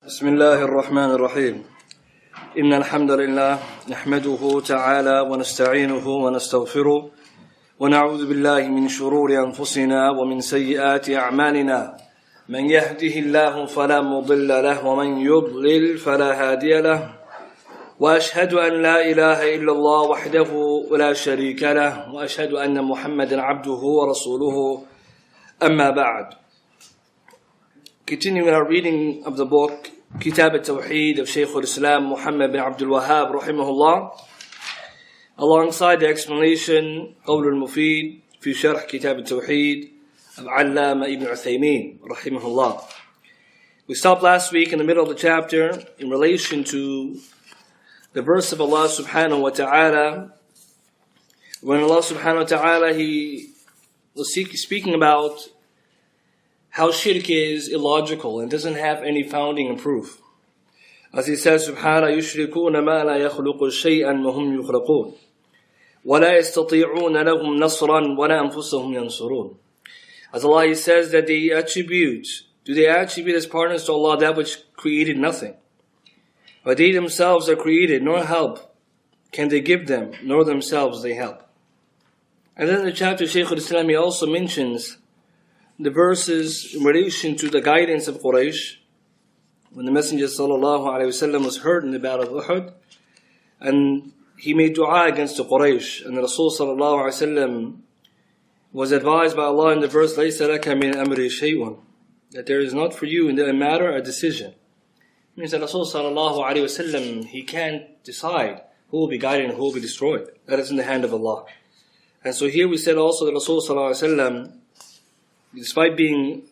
بسم الله الرحمن الرحيم إن الحمد لله نحمده تعالى ونستعينه ونستغفره ونعوذ بالله من شرور أنفسنا ومن سيئات أعمالنا من يهده الله فلا مضل له ومن يضلل فلا هادي له وأشهد أن لا إله إلا الله وحده لا شريك له وأشهد أن محمدا عبده ورسوله أما بعد. Continuing our reading of the book Kitab Tawhid of Shaykh al-Islam Muhammad bin Abdul rahimahullah, alongside the explanation قول المفيد في شرح كتاب التوحيد of Allama ibn Uthaymeen rahimahullah. We stopped last week in the middle of the chapter in relation to the verse of Allah subhanahu wa ta'ala, when Allah subhanahu wa ta'ala He was speaking about how shirk is illogical and doesn't have any founding and proof. As He says, Subhana yushrikuna ma la yakhluqu shay'an wa hum yukhlaqun wa la yastati'una lahum nasran wa la anfusahum yansurun. As Allah He says that do they attribute as partners to Allah that which created nothing? But they themselves are created, nor help can they give them, nor themselves they help. And then in the chapter, Shaykh al-Islam, he also mentions the verses in relation to the guidance of Quraysh when the Messenger sallallahu alaihi wasallam was hurt in the battle of Uhud, and he made dua against the Quraysh, and the Rasul sallallahu alaihi wasallam was advised by Allah in the verse لَيْسَ لَكَ مِنْ أَمْرِ شَيْءٌ, that there is not for you in the matter a decision. It means that Rasul sallallahu alaihi wasallam, he can't decide who will be guided and who will be destroyed. That is in the hand of Allah. And so here we said also that Rasul sallallahu alaihi wasallam, despite being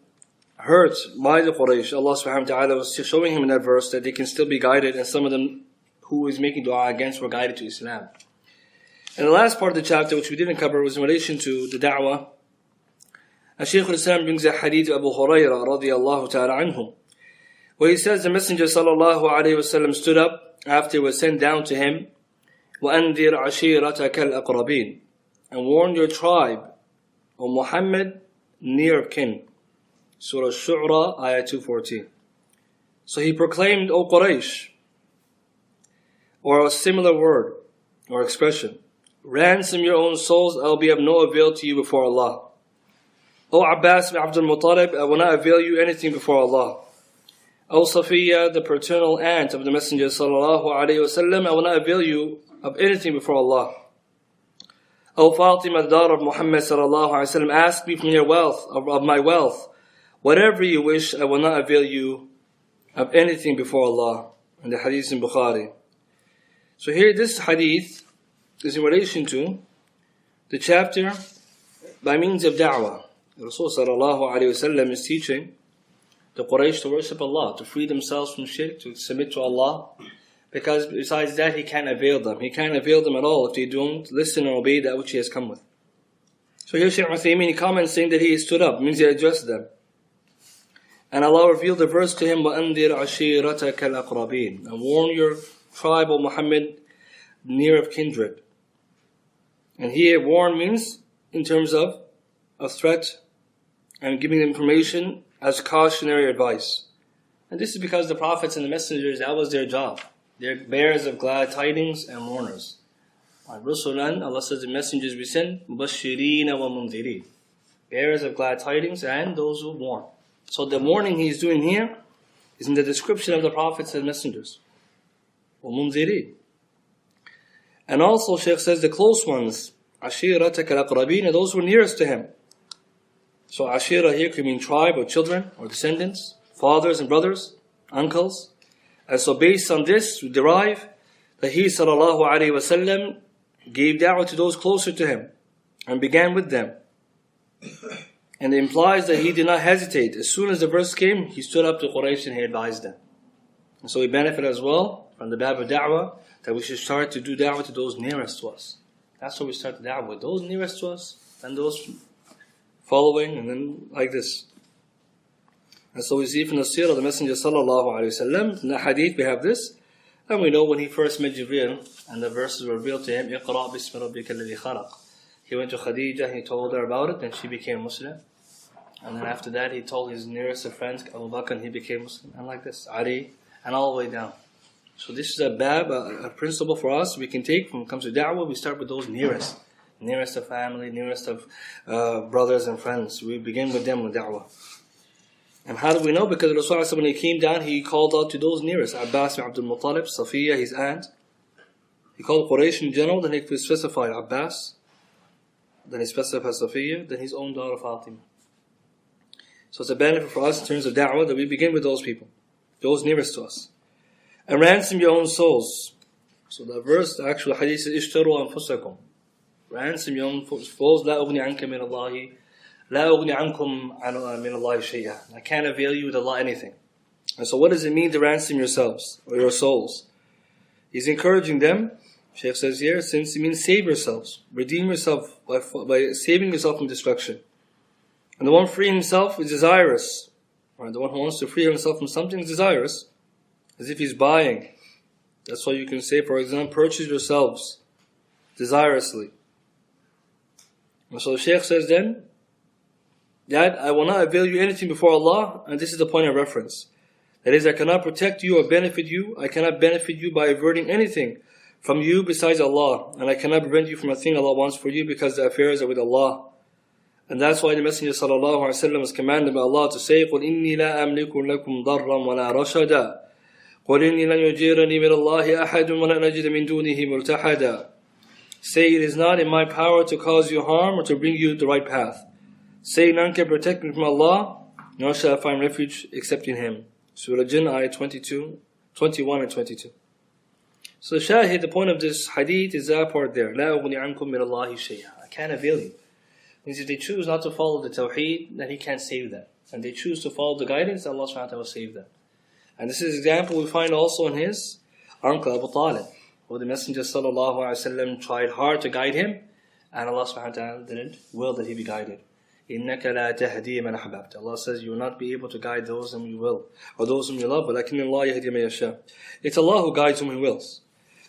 hurt by the Quraysh, Allah subhanahu wa ta'ala was showing him in that verse that they can still be guided, and some of them who he's making dua against were guided to Islam. And the last part of the chapter, which we didn't cover, was in relation to the da'wah. And Shaykh al-Islam brings a hadith of Abu Hurairah radiyallahu ta'ala anhu, where he says the Messenger sallallahu alayhi wasallam stood up after it was sent down to him, وَأَنذِرْ عَشِيرَتَكَ الْأَقْرَبِينَ, and warn your tribe, O Muhammad, near of kin. Surah Shu'ra, ayah 214. So he proclaimed, O Quraysh, or a similar word or expression, ransom your own souls, I will be of no avail to you before Allah. O Abbas bin Abdul Muttalib, I will not avail you anything before Allah. O Safiya, the paternal aunt of the Messenger sallallahu alaihi wasallam, I will not avail you of anything before Allah. O Fatima, the daughter of Muhammad sallallahu alaihi wasallam, ask me from your wealth, of my wealth, whatever you wish, I will not avail you of anything before Allah. And the hadith in Bukhari. So here this hadith is in relation to the chapter by means of da'wah. Rasul sallallahu alaihi wasallam is teaching the Quraysh to worship Allah, to free themselves from shirk, to submit to Allah. Because besides that, He can't avail them. He can't avail them at all if they don't listen or obey that which He has come with. So here Shaykh Uthaymeen, he comments saying that he stood up, means he addressed them. And Allah revealed the verse to him, وَأَنذِرْ عَشِيرَتَكَ الْأَقْرَبِينَ, and warn your tribe, O Muhammad, near of kindred. And here warn means in terms of a threat and giving information as cautionary advice. And this is because the prophets and the messengers, that was their job. They're bearers of glad tidings and warners. Rusulan, Allah says the messengers we send, Mubashireen wa Mundhirin, bearers of glad tidings and those who warn. So the warning He's doing here is in the description of the prophets and messengers. Wa Mundhirin. And also Shaykh says the close ones, Ashiratak al-Aqrabeen, are those who are nearest to him. So Ashira here could mean tribe or children or descendants, fathers and brothers, uncles. And so based on this, we derive that He sallallahu alaihi wasallam gave da'wah to those closer to Him and began with them. And it implies that He did not hesitate. As soon as the verse came, He stood up to Quraysh and He advised them. And so we benefit as well from the bab of da'wah that we should start to do da'wah to those nearest to us. That's what we start the da'wah with. Those nearest to us and those following, and then like this. And so we see from the seerah of the Messenger sallallahu alaihi wasallam, in the hadith we have this, and we know when he first met Jibreel and the verses were revealed to him, اقرأ بسم ربك الذي خلق. He went to Khadija, he told her about it, and she became Muslim. And then after that he told his nearest of friends, Abu Bakr, and he became Muslim. And like this, Ali, and all the way down. So this is a bab, a principle for us we can take when it comes to da'wah. We start with those nearest of family, nearest of brothers and friends. We begin with them with da'wah. And how do we know? Because Rasulullah, when he came down, he called out to those nearest. Abbas bin Abdul Muttalib, Safiya, his aunt. He called Quraysh in general, then he specified Abbas, then he specified Safiya, then his own daughter Fatima. So it's a benefit for us in terms of da'wah that we begin with those people, those nearest to us. And ransom your own souls. So the verse, the actual hadith is Ishtaru anfusakum. Ransom your own souls. La ughni anka min Allahi. La ughni ankum min Allahi shay'a. I can't avail you with Allah anything. And so what does it mean to ransom yourselves, or your souls? He's encouraging them, Shaykh says here, since it means save yourselves. Redeem yourself by saving yourself from destruction. And the one freeing himself is desirous. Right? The one who wants to free himself from something is desirous. As if he's buying. That's why you can say, for example, purchase yourselves desirously. And so the Shaykh says then, that I will not avail you anything before Allah, and this is the point of reference. That is, I cannot protect you or benefit you. I cannot benefit you by averting anything from you besides Allah. And I cannot prevent you from a thing Allah wants for you because the affairs are with Allah. And that's why the Messenger ﷺ was commanded by Allah to say, قُلْ إِنِّي لَا أَمْلِكُ لَكُمْ ضَرًّا وَلَا رَشَدًا قُلْ إِنِّي لَنْ يُجِيرَنِي مِنَ اللَّهِ أَحَدٌ وَلَنْ أَجِدَ مِنْ دُونِهِ مُلْتَحَدًا. Say, it is not in my power to cause you harm or to bring you the right path. Say, none can protect me from Allah, nor shall I find refuge except in Him. Surah Al-Jinn, ayah 21 and 22. So the shahid, the point of this hadith is that part there. لَا أُغْنِي عَنْكُم مِّنَ اللَّهِ شَيْئًا. I can't avail you. Means if they choose not to follow the Tawhid, then He can't save them. And they choose to follow the guidance, Allah subhanahu wa ta'ala will save them. And this is an example we find also in his uncle Abu Talib, where the Messenger sallallahu alaihi wasallam tried hard to guide him, and Allah subhanahu wa ta'ala didn't will that he be guided. إِنَّكَ لَا تَهْدِي مَنْ أَحْبَبْتَ. Allah says you will not be able to guide those whom you will, or those whom you love, but لَكِنَّ اللَّهَ يَهْدِي مَن يَشَاءُ. It's Allah who guides whom He wills.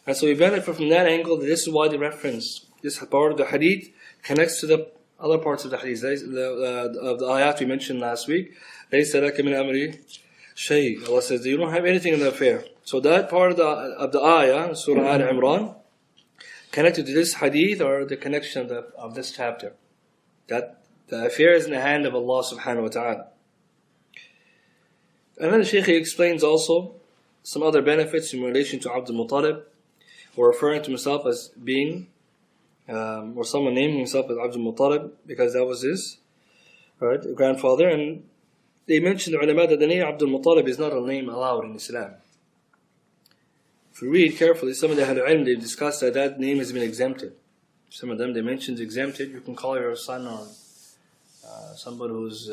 And so we benefit from that angle. That this is why the reference, this part of the hadith, connects to the other parts of the hadith, of the ayat we mentioned last week. لَيْسَ لَكَ مِنْ أَمْرِ شَيْءٍ. Allah says that you don't have anything in the affair. So that part of the ayah, Surah Al-Imran, connected to this hadith, or the connection of this chapter. That the affair is in the hand of Allah subhanahu wa ta'ala. And then the Shaykh explains also some other benefits in relation to Abdul Muttalib, or referring to himself as being, or someone naming himself as Abdul Muttalib, because that was his grandfather. And they mentioned the ulama that the name Abdul Muttalib is not a name allowed in Islam. If you read carefully, some of the Ahlul Ilm, they discussed that name has been exempted. Some of them, they mentioned exempted. You can call your son or somebody who's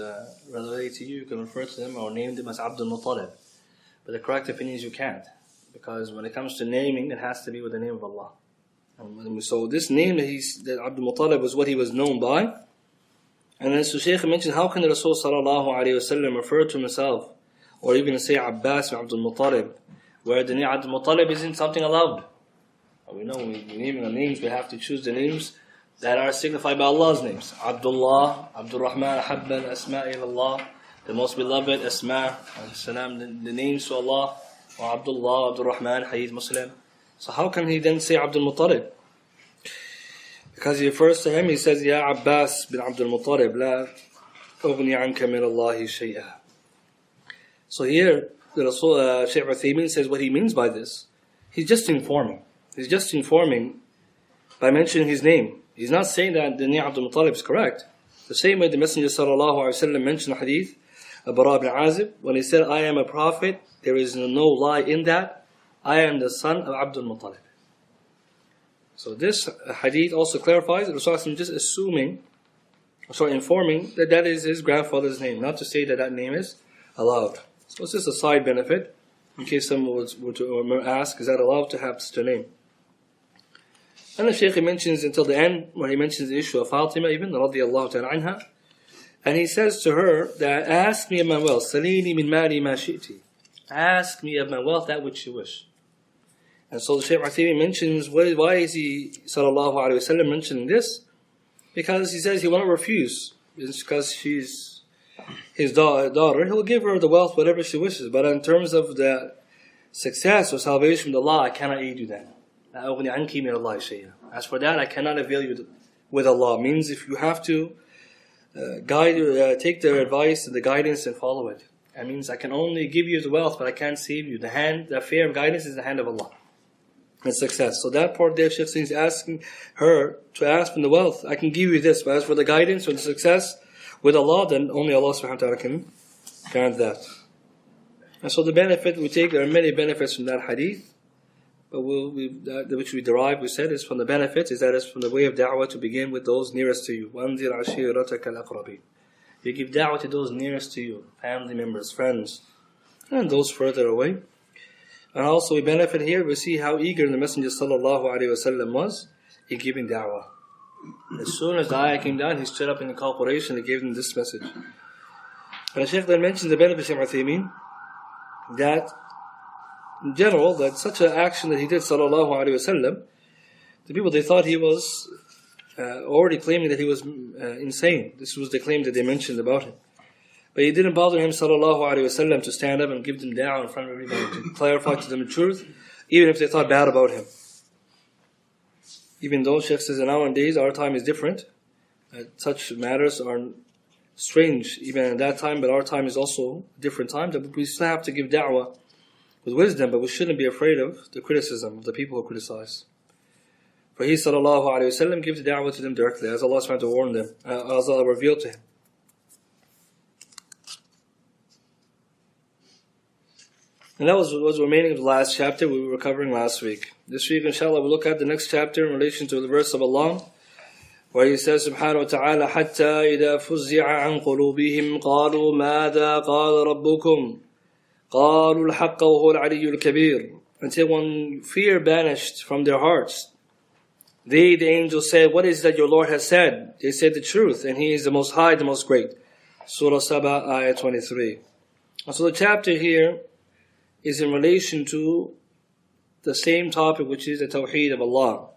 related to you, you can refer to them or name them as Abdul Muttalib. But the correct opinion is you can't. Because when it comes to naming, it has to be with the name of Allah. And so this name that Abdul Muttalib was what he was known by. And then so Shaykh mentioned, how can the Rasul sallallahu alayhi wa sallam refer to himself, or even say Abbas bin Abdul Muttalib, where the name Abdul Muttalib isn't something allowed? We know when we're naming the names, we have to choose the names that are signified by Allah's names. Abdullah, Abdul Rahman, Habban, Asma'i Allah, the most beloved, Asma, Salam, the names to Allah, or Abdullah, Abdul Rahman, Hadith Muslim. So how can he then say Abdul Muttalib? Because he refers to him, he says, Ya Abbas bin Abdul Muttalib, La ughni anka min Allahi shay'a. So here, the Rasul, Shaykh Uthaymeen says what he means by this. He's just informing. He's just informing by mentioning his name. He's not saying that the name Abdul Muttalib is correct. The same way the Messenger sallallahu alaihi wasallam mentioned the hadith of Bara ibn Azib, when he said, I am a prophet, there is no lie in that. I am the son of Abdul Muttalib. So this hadith also clarifies that Rasulullah just informing that that is his grandfather's name, not to say that that name is allowed. So it's just a side benefit, in case someone were to ask, is that allowed to have such a name? And the Shaykh mentions until the end, when he mentions the issue of Fatima even, radiyallahu ta'ala anha, and he says to her that, ask me of my wealth, salini min mali ma shi'ti. Ask me of my wealth that which you wish. And so the Shaykh Uthaymeen mentions, why is he, sallallahu alayhi wa sallam, mentioning this? Because he says he will not refuse. It's because she's his daughter. He'll give her the wealth, whatever she wishes. But in terms of the success or salvation with Allah, I cannot aid you then. As for that, I cannot avail you with Allah. Means if you have to take their advice and the guidance and follow it. That means I can only give you the wealth, but I can't save you. The affair of guidance is the hand of Allah. And success. So that part there, Shaykh is asking her to ask from the wealth. I can give you this, but as for the guidance or the success with Allah, then only Allah subhanahu wa ta'ala can grant that. And so the benefit we take, there are many benefits from that hadith. But which we derive, we said, is from the benefits, is that it's from the way of da'wah to begin with those nearest to you. وَأَنذِرْ عَشِيرَتَكَ الْأَقْرَبِينَ. You give da'wah to those nearest to you, family members, friends, and those further away. And also we benefit here, we see how eager the Messenger sallallahu alaihi wasallam was in giving da'wah. As soon as the ayah came down, he stood up in the corporation and gave them this message. And the Shaykh then mentioned the benefits of Uthaymeen, that in general, that such an action that he did, sallallahu alaihi wasallam, the people, they thought he was already claiming that he was insane. This was the claim that they mentioned about him. But it didn't bother him, sallallahu alaihi wasallam, to stand up and give them da'wah in front of everybody, to clarify to them the truth, even if they thought bad about him. Even though Shaykh says nowadays our time is different, such matters are strange even at that time, but our time is also a different time. But we still have to give da'wah with wisdom, but we shouldn't be afraid of the criticism of the people who criticize. For he sallallahu alaihi wasallam gives da'wah to them directly, as Allah subhanahu wa ta'ala warned them, as Allah revealed to him. And that was remaining of the last chapter we were covering last week. This week, inshallah, we'll look at the next chapter in relation to the verse of Allah, where he says, subhanahu wa ta'ala, حَتَّى إِذَا فُزِّعَ عَنْ قُلُوبِهِمْ قَالُوا مَاذَا قَالَ رَبُّكُمْ قَالُوا الْحَقَّ وَهُوَ الْعَلِيُّ الْكَبِيرُ. Until when fear vanished from their hearts, they, the angels, said, what is that your Lord has said? They said the truth, and He is the Most High, the Most Great. Surah Saba, Ayah 23. And so the chapter here is in relation to the same topic, which is the Tawhid of Allah.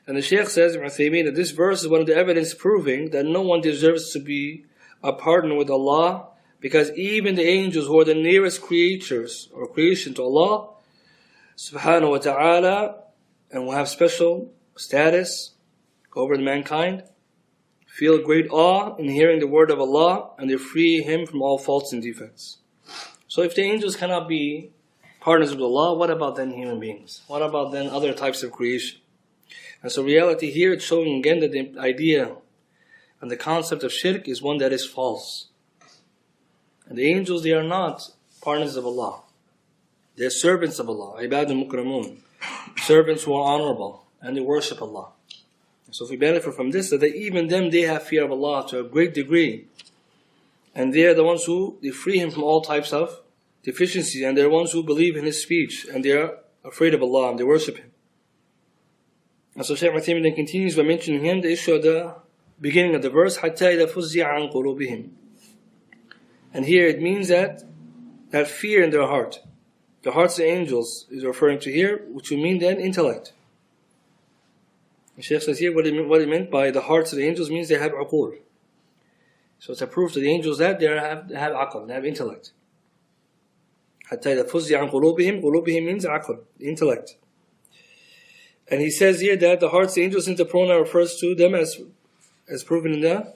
And the Shaykh says, that this verse is one of the evidence proving that no one deserves to be a partner with Allah, because even the angels, who are the nearest creatures or creation to Allah subhanahu wa ta'ala, and will have special status over mankind, feel great awe in hearing the word of Allah, and they free Him from all faults and defects. So if the angels cannot be partners with Allah, what about then human beings? What about then other types of creation? And so reality here, it's showing again that the idea and the concept of shirk is one that is false. And the angels, they are not partners of Allah. They are servants of Allah, ibadun mukramun, servants who are honorable, and they worship Allah. So if we benefit from this, that even them, they have fear of Allah to a great degree. And they are the ones who, they free Him from all types of deficiencies, and they are ones who believe in His speech, and they are afraid of Allah, and they worship Him. And so Shaykh Uthaymeen then continues by mentioning him the issue of the beginning of the verse, حَتَّى إِذَا فُزِّعَ عَنْ قُلُوبِهِمْ. And here it means that fear in their heart, the hearts of the angels is referring to here, which will mean then intellect. The Shaykh says here what he meant by the hearts of the angels means they have uqul. So it's a proof to the angels that they have aql, they have intellect. حَتَّى إِذَا فُزِّعَ عَنْ قُلُوبِهِمْ. قُلُوبِهِمْ means aql, intellect. And he says here that the hearts of the angels, since the pronoun refers to them as proven in the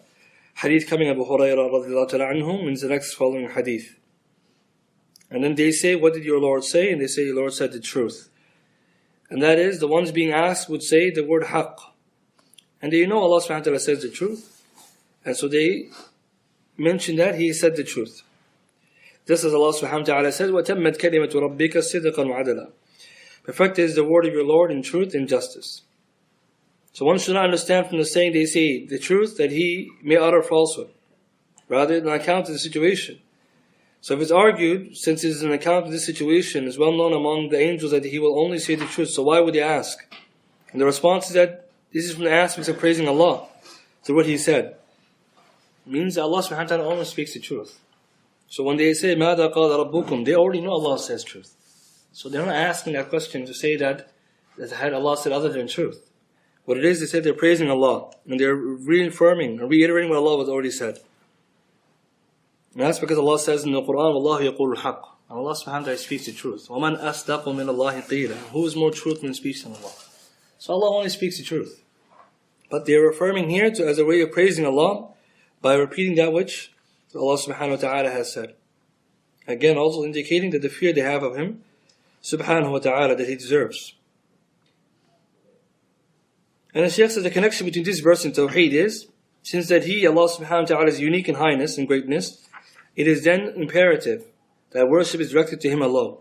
hadith coming Abu Hurairah radiallahu ta'ala anhu, means the next following hadith. And then they say, what did your Lord say? And they say, your Lord said the truth. And that is, the ones being asked would say the word haqq. And they know Allah subhanahu wa ta'ala says the truth. And so they mention that He said the truth. Just as Allah subhanahu wa ta'ala says, وَتَمَّتْ كَلِمَةُ رَبِّكَ صِدْقًا وَعَدْلًا. Perfect is the word of your Lord in truth and justice. So one should not understand from the saying they say the truth that He may utter falsehood, rather than account of the situation. So if it's argued, since it is an account of this situation, is well known among the angels that He will only say the truth, so why would they ask? And the response is that this is from the aspects of praising Allah through what He said. It means that Allah subhanahu wa ta'ala only speaks the truth. So when they say, مَاذَا قَالَ رَبُّكُمْ, they already know Allah says truth. So they're not asking that question to say that had Allah said other than truth. What it is, they say they're praising Allah, and they're reaffirming and reiterating what Allah has already said. And that's because Allah says in the Quran, وَاللَّهُ يَقُولُ الْحَقِّ. Allah subhanahu wa ta'ala speaks the truth. وَمَنْ أَصْدَقُ مِنَ اللَّهِ قِيلًا. Who is more truthful in speech than Allah? So Allah only speaks the truth. But they are affirming here as a way of praising Allah by repeating that which Allah subhanahu wa ta'ala has said. Again, also indicating that the fear they have of Him subhanahu wa ta'ala that He deserves. And the Shaykh says the connection between this verse and Tawhid is, since that He, Allah subhanahu wa ta'ala, is unique in highness and greatness, it is then imperative that worship is directed to Him alone.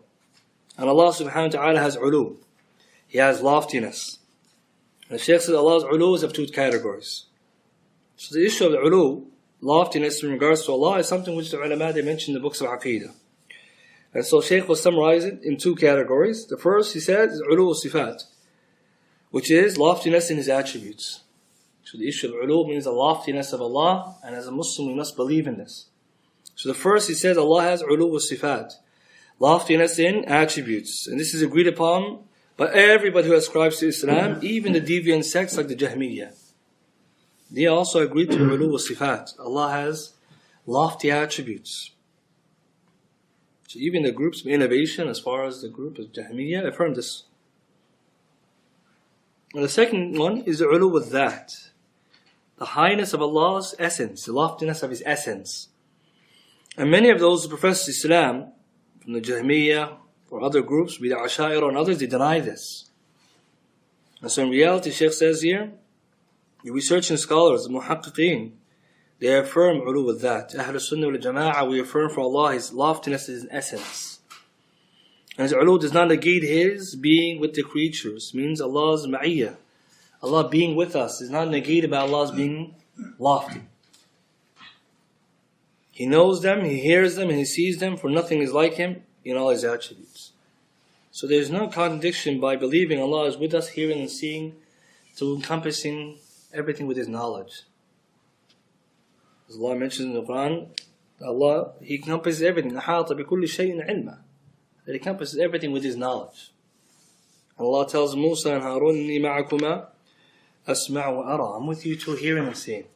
And Allah subhanahu wa ta'ala has ulu. He has loftiness. And the Shaykh says Allah's ulu is of two categories. So the issue of the ulu, loftiness in regards to Allah, is something which the ulama, they mention in the books of Aqidah. And so Shaykh will summarize it in two categories. The first, he says, is ulu sifat, which is loftiness in His attributes. So the issue of ulu means the loftiness of Allah, and as a Muslim we must believe in this. So the first, he says, Allah has ulu sifat, loftiness in attributes. And this is agreed upon by everybody who ascribes to Islam, even the deviant sects like the Jahmiyyah. They also agree to ulu sifat. Allah has lofty attributes. So even the groups of innovation, as far as the group of Jahmiyyah, affirm this. And the second one is the ulu with that, the highness of Allah's essence, the loftiness of His essence. And many of those who profess Islam, from the Jahmiyyah or other groups, be the Asha'ira and others, they deny this. And so in reality, Shaykh says here, the researching scholars, the muhaqqiqeen, they affirm ulu with that. Ahlus-Sunnahwaljamaah, we affirm for Allah His loftiness is His essence. And His ulu does not negate His being with the creatures. It means Allah's ma'iyyah, Allah being with us, is not negated by Allah's being lofty. He knows them, He hears them, and He sees them, for nothing is like Him in all His attributes. So there is no contradiction by believing Allah is with us, hearing and seeing, to encompassing everything with His knowledge. As Allah mentions in the Quran, Allah, He encompasses everything. أَحَاطَ بِكُلِّ شَيْءٍ عِلْمًا. That He encompasses everything with His knowledge. Allah tells Musa and Harun, إِنِّي مَعَكُمَا أَسْمَعُ وَأَرَى. I'm with you too, hearing and seeing.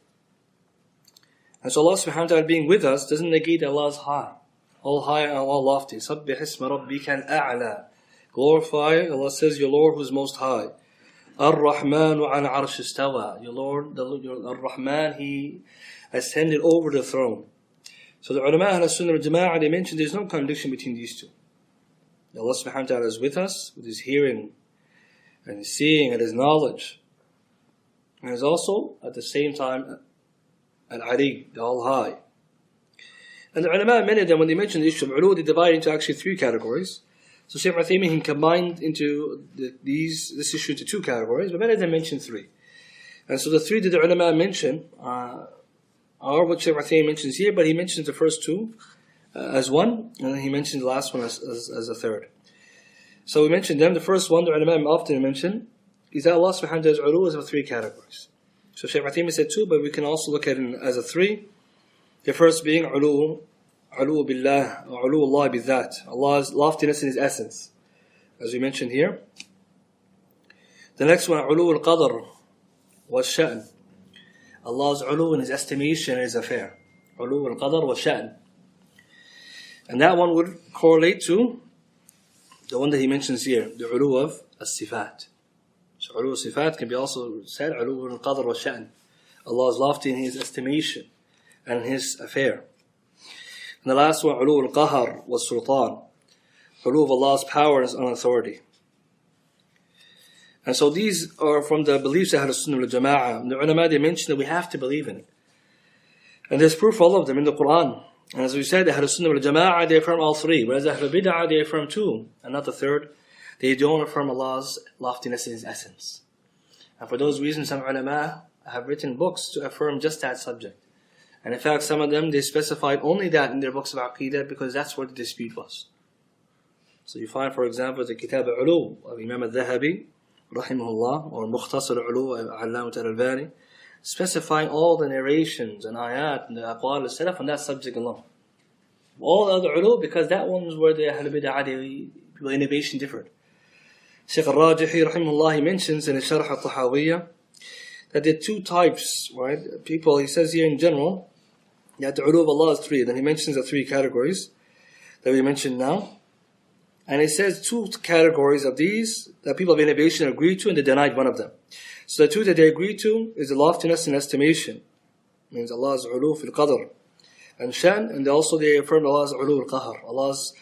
And so Allah subhanahu wa ta'ala being with us doesn't negate Allah's high. All high and all lofty. سَبِّحِ اسْمَ رَبِّكَ الْأَعْلَى. Glorify, Allah says, your Lord who is most high. Ar-Rahman عَلَى عَرْشِ اسْتَوَى. Your Lord, Ar-Rahman, He ascended over the throne. So the ulama Ahlus-Sunnahwaljamaah, they mentioned there's no contradiction between these two. Allah subhanahu wa ta'ala is with us, with His hearing and His seeing and His knowledge. And is also at the same time Al-Ali, the All-High. And the ulama, many of them, when they mention the issue of ulu, they divide into actually three categories. So Shaykh Uthaymeen, he combined into this issue into two categories, but many of them mention three. And so the three that the ulama mention are what Shaykh Uthaymeen mentions here, but he mentions the first two as one, and then he mentions the last one as a third. So we mentioned them. The first one, the ulama often mention, is that Allah subhanahu wa ta'ala's ulu is of three categories. So Shaykh Uthaymeen said two, but we can also look at it as a three. The first being ulu billah, or ulu Allah bi-that, Allah's loftiness in His essence, as we mentioned here. The next one, ulu al-qadr wa-sha'n, Allah's ulu in His estimation and His affair. Ulu al-qadr wa-sha'n. And that one would correlate to the one that he mentions here, the ulu of as-sifat. So ulu al-sifat can be also said ulu al-qadr wa-sha'n. Allah is lofty in His estimation and His affair. And the last one, ulu al-qahar wa-sultan, ulu of Allah's power and His authority. And so these are from the beliefs of Ahlus-Sunnahwaljamaah. The ulama, they mention that we have to believe in it. And there's proof for all of them in the Quran. And as we said, Ahlus-Sunnahwaljamaah, they affirm all three. Whereas Ahlul Bid'ah, they affirm two, and not the third. They don't affirm Allah's loftiness in His essence. And for those reasons, some ulama have written books to affirm just that subject. And in fact, some of them, they specified only that in their books of Aqidah because that's where the dispute was. So you find, for example, the Kitab of Imam al-Dhahabi, rahimahullah, or Mukhtasar al-Ulu, Allamat al-Albani, specifying all the narrations and ayat and the aqwal al-salaf on that subject alone. All the other ulu, because that one was where the Ahlul Bid'ah, innovation differed. Shaykh al-Rajihi, rahimahullah, he mentions in his Sharh al-Tahawiyah that there are two types, right? People, he says here in general, that the ulu of Allah is three. Then he mentions the three categories. that we mentioned now. And it says two categories of these that people of innovation agree to, and they denied one of them. So the two that they agree to is the loftiness and estimation. It means Allah's ulu fil qadr and shan, and also they affirm Allah's ulu al-qahr, Allah's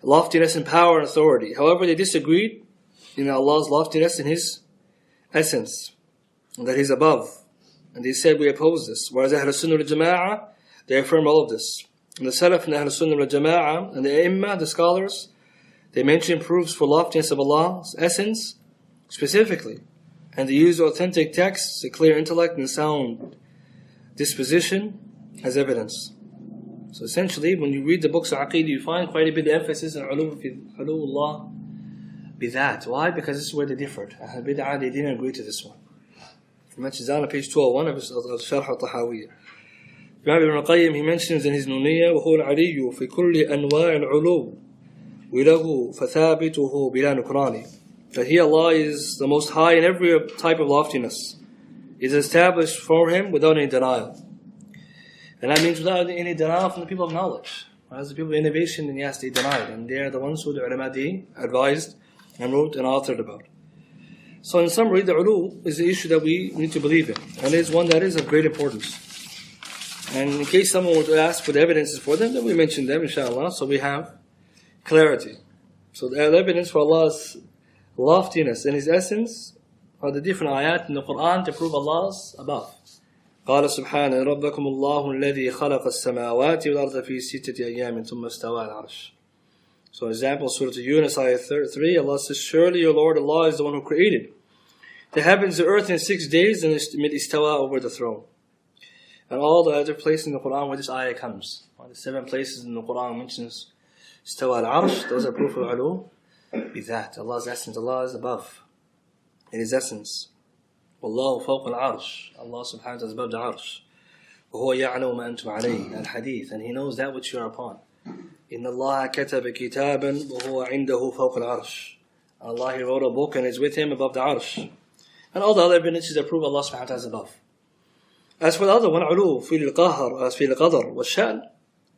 loftiness in power and authority. However, they disagreed in Allah's loftiness in His essence, and that He's above. And they said we oppose this. Whereas Ahlus-Sunnahwaljamaah, they affirm all of this. And the Salaf and Ahlus-Sunnahwaljamaah and the A'immah, the scholars, they mention proofs for loftiness of Allah's essence specifically. And they use authentic texts, a clear intellect and sound disposition as evidence. So essentially, when you read the books of Aqeedah, you find quite a bit of emphasis on uluullah bidat. Why? Because this is where they differed. Ahl Bid'ah, they didn't agree to this one. He mentions that on page 201 of Sharh al-Tahawiyya. Imam Ibn al-Qayyim, he mentions in his Nuniyya, وَهُوَ الْعَلِيُّ فِي كُلِّ أَنْوَاءِ الْعُلُوِّ وَلَهُ فَثَابِتُهُ بِلَا نُكْرَانِ. That He, Allah, is the most high in every type of loftiness. It is established for Him without any denial. And that means without any denial from the people of knowledge. As the people of innovation, then yes, they denied. And they are the ones who the ulama they advised and wrote and authored about. So in summary, the ulu is the issue that we need to believe in. And it is one that is of great importance. And in case someone were to ask for the evidences for them, then we mention them, inshallah, so we have clarity. So the evidence for Allah's loftiness and His essence are the different ayat in the Quran to prove Allah's above. قال سبحانه ربكم الله الذي خلق السماوات والأرض في ستة أيام ثم استوى على العرش. So example, Surah Yunus, ayah 3, Allah says, surely your Lord Allah is the one who created the heavens and the earth in 6 days and made istawa over the throne. And all the other places in the Quran where this ayah comes. The 7 places in the Quran mentions istawa al-arsh, those are proof of ulu. Be that, Allah's essence, Allah is above in His essence. Wallahu fawqa al-arsh, Allah subhanahu wa ta'ala is above the arsh. وَهُوَ يَعْلَمُ مَا أَنْتُمْ عَلَيْهِ, al-hadith, and He knows that which you are upon. إِنَّ اللَّهَ كَتَبَ كِتَابًا وَهُوَ عِنْدَهُ فَوْقَ الْعَرْشِ. Allah, He wrote a book and is with Him above the arsh. And all the other evidences that prove Allah subhanahu wa ta'ala is above. As for the other one, ulu, fil al-qahr, as fil al-qadr, wa shan,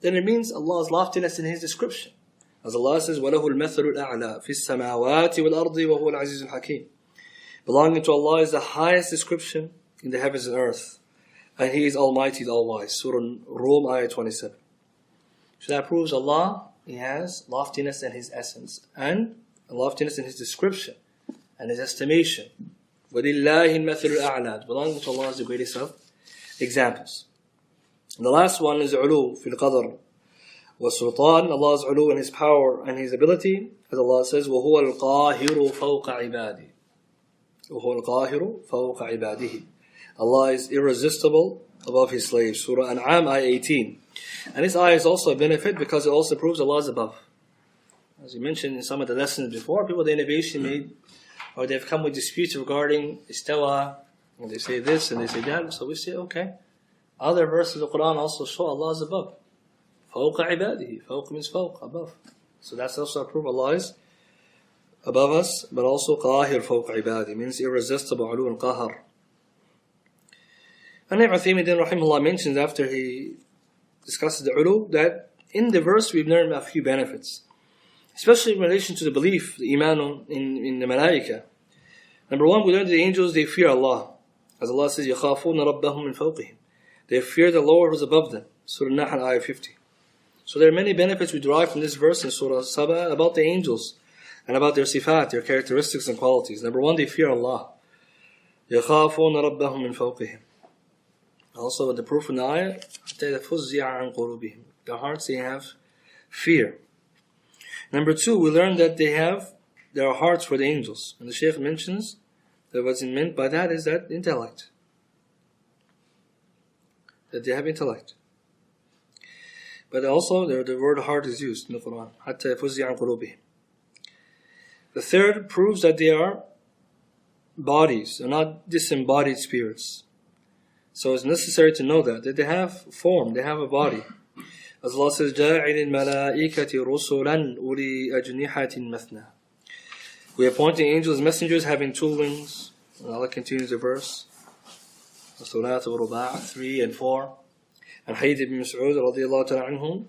then it means Allah's loftiness in His description. As Allah says, وَلَهُ الْمَثَلُ الْأَعْلَى فِي السَّمَاوَاتِ وَالْأَرْضِ وَهُوَ الْعَزِيزُ الْحَكِيمُ. Belonging to Allah is the highest description in the heavens and earth. And He is Almighty, the All-Wise. Surah Rum, ayah 27. So that proves Allah, He has loftiness in His essence and loftiness in His description and His estimation. وَلِلَّهِ الْمَثَلُ الْأَعْلَى. Belonging to Allah is the greatest of examples. And the last one is ulu fil qadr wa sultan, Allah's ulu in His power and His ability, as Allah says, وَهُوَ الْقَاهِرُ فَوْقَ عِبَادِهِ. وَهُوَ الْقَاهِرُ فَوْقَ عِبَادِهِ. Allah is irresistible above His slaves. Surah An'am, ayah 18. And this ayah is also a benefit because it also proves Allah is above. As we mentioned in some of the lessons before, people, the innovation made, or they've come with disputes regarding istawa, and they say this and they say that, so we say, okay. Other verses of the Quran also show Allah is above. فَوْقَ عِبَادِهِ. فَوْقَ means فَوْق, above. So that's also a proof Allah is above us, but also قَاهِرْ فَوْقَ عِبَادِهِ means irresistible, ulu and qahar. And Ibn Uthaymin rahimahullah mentions after he discusses the ulu that in the verse we've learned a few benefits, especially in relation to the belief, the iman in the malaika. Number one, we learned that the angels, they fear Allah. As Allah says, يَخَافُونَ رَبَّهُمْ مِنْ فَوْقِهِمْ. They fear the Lord who is above them. Surah Nahl, ayah 50. So there are many benefits we derive from this verse in Surah Saba about the angels and about their sifat, their characteristics and qualities. Number one, they fear Allah. يَخَافُونَ رَبَّهُمْ مِنْ فَوْقِهِمْ. Also, the proof in the ayah, فُزِّعَ عَنْ قُلُوبِهِمْ. Their hearts, they have fear. Number two, we learn that there are hearts for the angels. And the Shaykh mentions that what's meant by that is that intellect. That they have intellect. But also, the word heart is used in the Quran. حَتَّى يَفُزِّعَ عَنْ قُلُوبِهِمْ. The third proves that they are bodies, they're not disembodied spirits. So it's necessary to know that they have form, they have a body. As Allah says, جَاعِلِ الْمَلَائِكَةِ رُسُلًا أُولِي أَجْنِحَةٍ مَثْنَى. We appoint the angels messengers having 2 wings. And Allah continues the verse. الصلاة والرباع 3 and 4. And Hadith ibn Mas'ud radiyallahu ta'ala anhum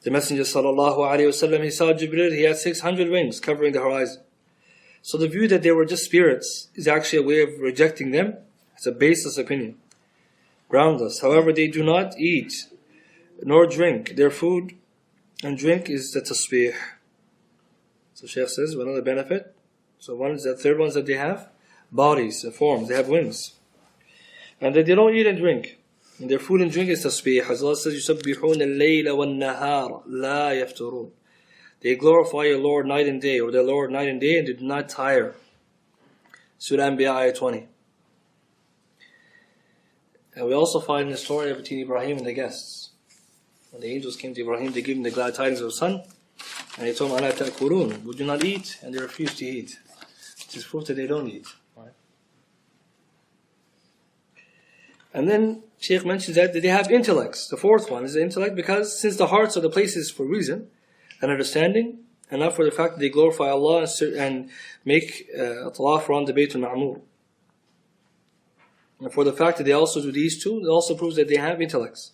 The Messenger sallallahu alaihi wasallam, he saw Jibril, he had 600 wings covering the horizon. So the view that they were just spirits is actually a way of rejecting them. It's a baseless opinion, groundless. However, they do not eat nor drink. Their food and drink is the tasbih. So Shaykh says, another benefit. So one is the third one is that they have bodies, forms, they have wings. And that they don't eat and drink. And their food and drink is tasbih. As Allah says, يُسَبِّحُونَ اللَّيْلَ وَالنَّهَارَ لَا يَفْتُرُونَ. They glorify your Lord night and day, or their Lord night and day, and they do not tire. Surah Anbiya, ayah 20. And we also find in the story of Ibrahim and the guests. When the angels came to Ibrahim, they gave him the glad tidings of a son. And they told him, أَلَا تَأْكُلُونَ, would you not eat? And they refused to eat. Which is proof that they don't eat. Right? And then Shaykh mentions that they have intellects. The fourth one is the intellect, because since the hearts are the places for reason and understanding, and not for the fact that they glorify Allah and make tawaf around the Bayt al-Ma'mur. And for the fact that they also do these two, it also proves that they have intellects.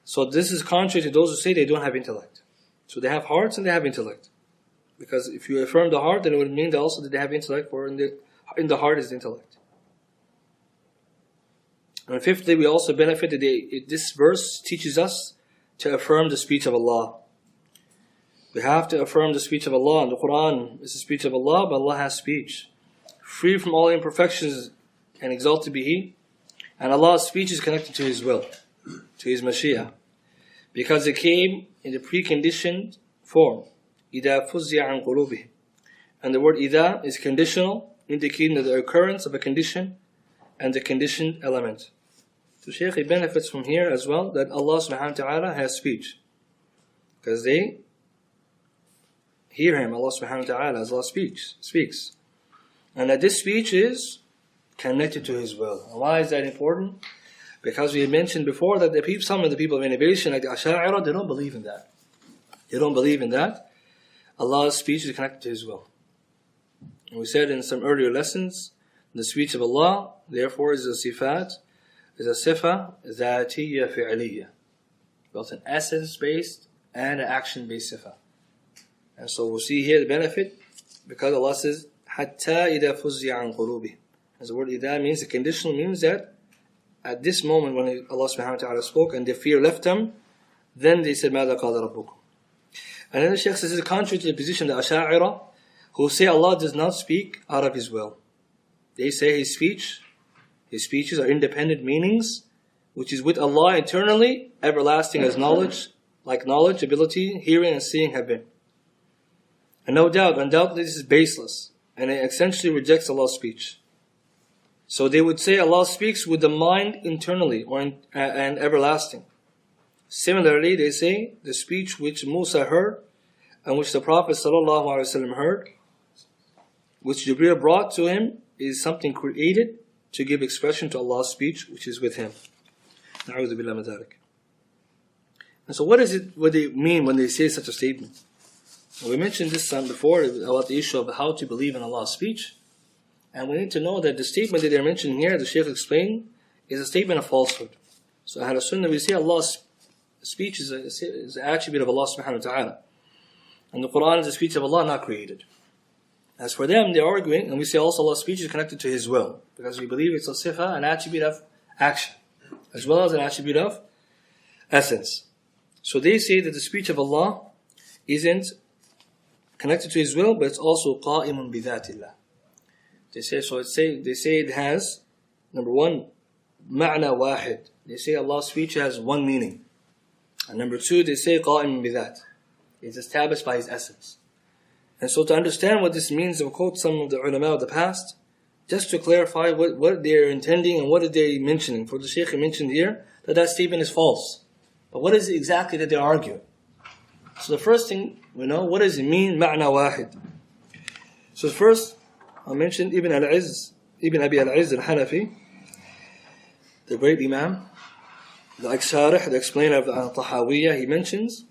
So this is contrary to those who say they don't have intellect. So they have hearts and they have intellect. Because if you affirm the heart, then it would mean that also that they have intellect, or in the heart is the intellect. And fifthly, we also benefit that this verse teaches us to affirm the speech of Allah. We have to affirm the speech of Allah. And the Quran is the speech of Allah, but Allah has speech. Free from all imperfections and exalted be He. And Allah's speech is connected to His will, to His Mashiach. Because it came in the preconditioned form. إِذَا فُزِّعَ عَنْ قُلُوبِهِمْ. And the word إِذَا is conditional, indicating the occurrence of a condition and the conditioned element. So Shaykh, he benefits from here as well that Allah subhanahu wa ta'ala has speech. Because they hear Him, Allah subhanahu wa ta'ala, as Allah speaks. And that this speech is connected to His will. And why is that important? Because we had mentioned before that some of the people of innovation, like the Asha'ira, they don't believe in that. They don't believe in that. Allah's speech is connected to His will. And we said in some earlier lessons, the speech of Allah, therefore, is a sifat, is a sifa, zatiyya fi'aliyya. Both an essence-based and an action-based sifa. And so we'll see here the benefit, because Allah says, حَتَّى إِذَا فُزِّعَ عَنْ قُلُوبِهِمْ. As the word إِذَا means, the conditional means that at this moment when Allah subhanahu wa ta'ala spoke and the fear left them, then they said, مَاذَا قَالَ رَبُّكُمْ. And then the Shaykh says, it's contrary to the position of the Asha'ira, who say Allah does not speak out of His will. They say His speeches are independent meanings, which is with Allah internally, everlasting as knowledge, like knowledge, ability, hearing and seeing have been. And undoubtedly this is baseless, and it essentially rejects Allah's speech. So they would say Allah speaks with the mind internally and everlasting. Similarly, they say the speech which Musa heard and which the Prophet ﷺ heard, which Jibril brought to him, is something created to give expression to Allah's speech, which is with Him. Na'udhu billah min dhalik. And so what they mean when they say such a statement? We mentioned this before about the issue of how to believe in Allah's speech. And we need to know that the statement that they're mentioning here, the Shaykh explained, is a statement of falsehood. So Ahlus-Sunnah, we say Allah's speech is an attribute of Allah subhanahu wa ta'ala. And the Quran is the speech of Allah, not created. As for them, they're arguing, and we say also Allah's speech is connected to His will. Because we believe it's a sifa, an attribute of action, as well as an attribute of essence. So they say that the speech of Allah isn't connected to His will, but it's also qa'imun bidhatillah. They say it has, number one, ma'na wahid. They say Allah's speech has one meaning. And number two, they say qa'imun bidhat. It's established by His essence. And so to understand what this means, I'll quote some of the ulama of the past, just to clarify what they're intending and what are they mentioning. For the Shaykh mentioned here that statement is false. But what is it exactly that they're arguing? So the first thing we know, what does it mean, ma'na wahid? So first, I mentioned Ibn Abi al-Izz al-Hanafi, the great Imam, the Sharih, the explainer of the Tahawiyah, he mentions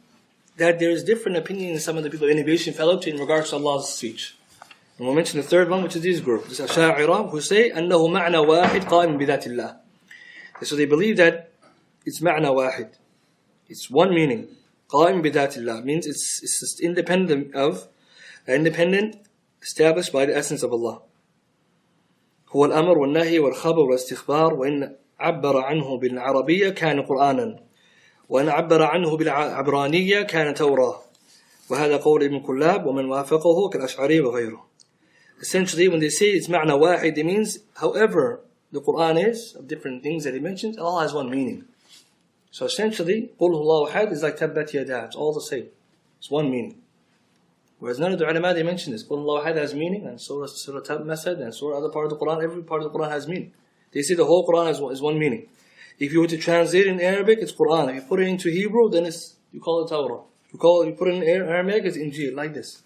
that there is different opinions in some of the people of innovation fellowship in regards to Allah's speech. And we'll mention the third one, which is this group, this Asha'ira, who say, أَنَّهُ مَعْنَى وَاحِدْ قَائِمٌ بِذَاتِ اللَّهِ. So they believe that it's ma'na wahid. It's one meaning. قائم بذات الله means it's independent, established by the essence of Allah. هو الأمر والنهي والخبر والاستخبار وإن عبر عنه بالعربية كان قرآنا وإن عبر عنه بالعبرانية كان توراة وهذا قول ابن كلاب ومن وافقه كالأشعري وغيره. Essentially, when they say it's معنى واحد, it means however the Quran is, of different things that he mentions, it all has one meaning. So essentially, قُلْ هُوَ اللَّهُ أَحَدٌ is like تَبَّتْ يَدَاهُ. It's all the same. It's one meaning. Whereas none of the ulama, they mention this. قُلْ هُوَ اللَّهُ أَحَدٌ has meaning, and Surah Masad, and Surah other part of the Quran, every part of the Quran has meaning. They say the whole Quran is one meaning. If you were to translate it in Arabic, it's Quran. If you put it into Hebrew, then you call it Torah. You put it in Aramaic, it's Injil, like this.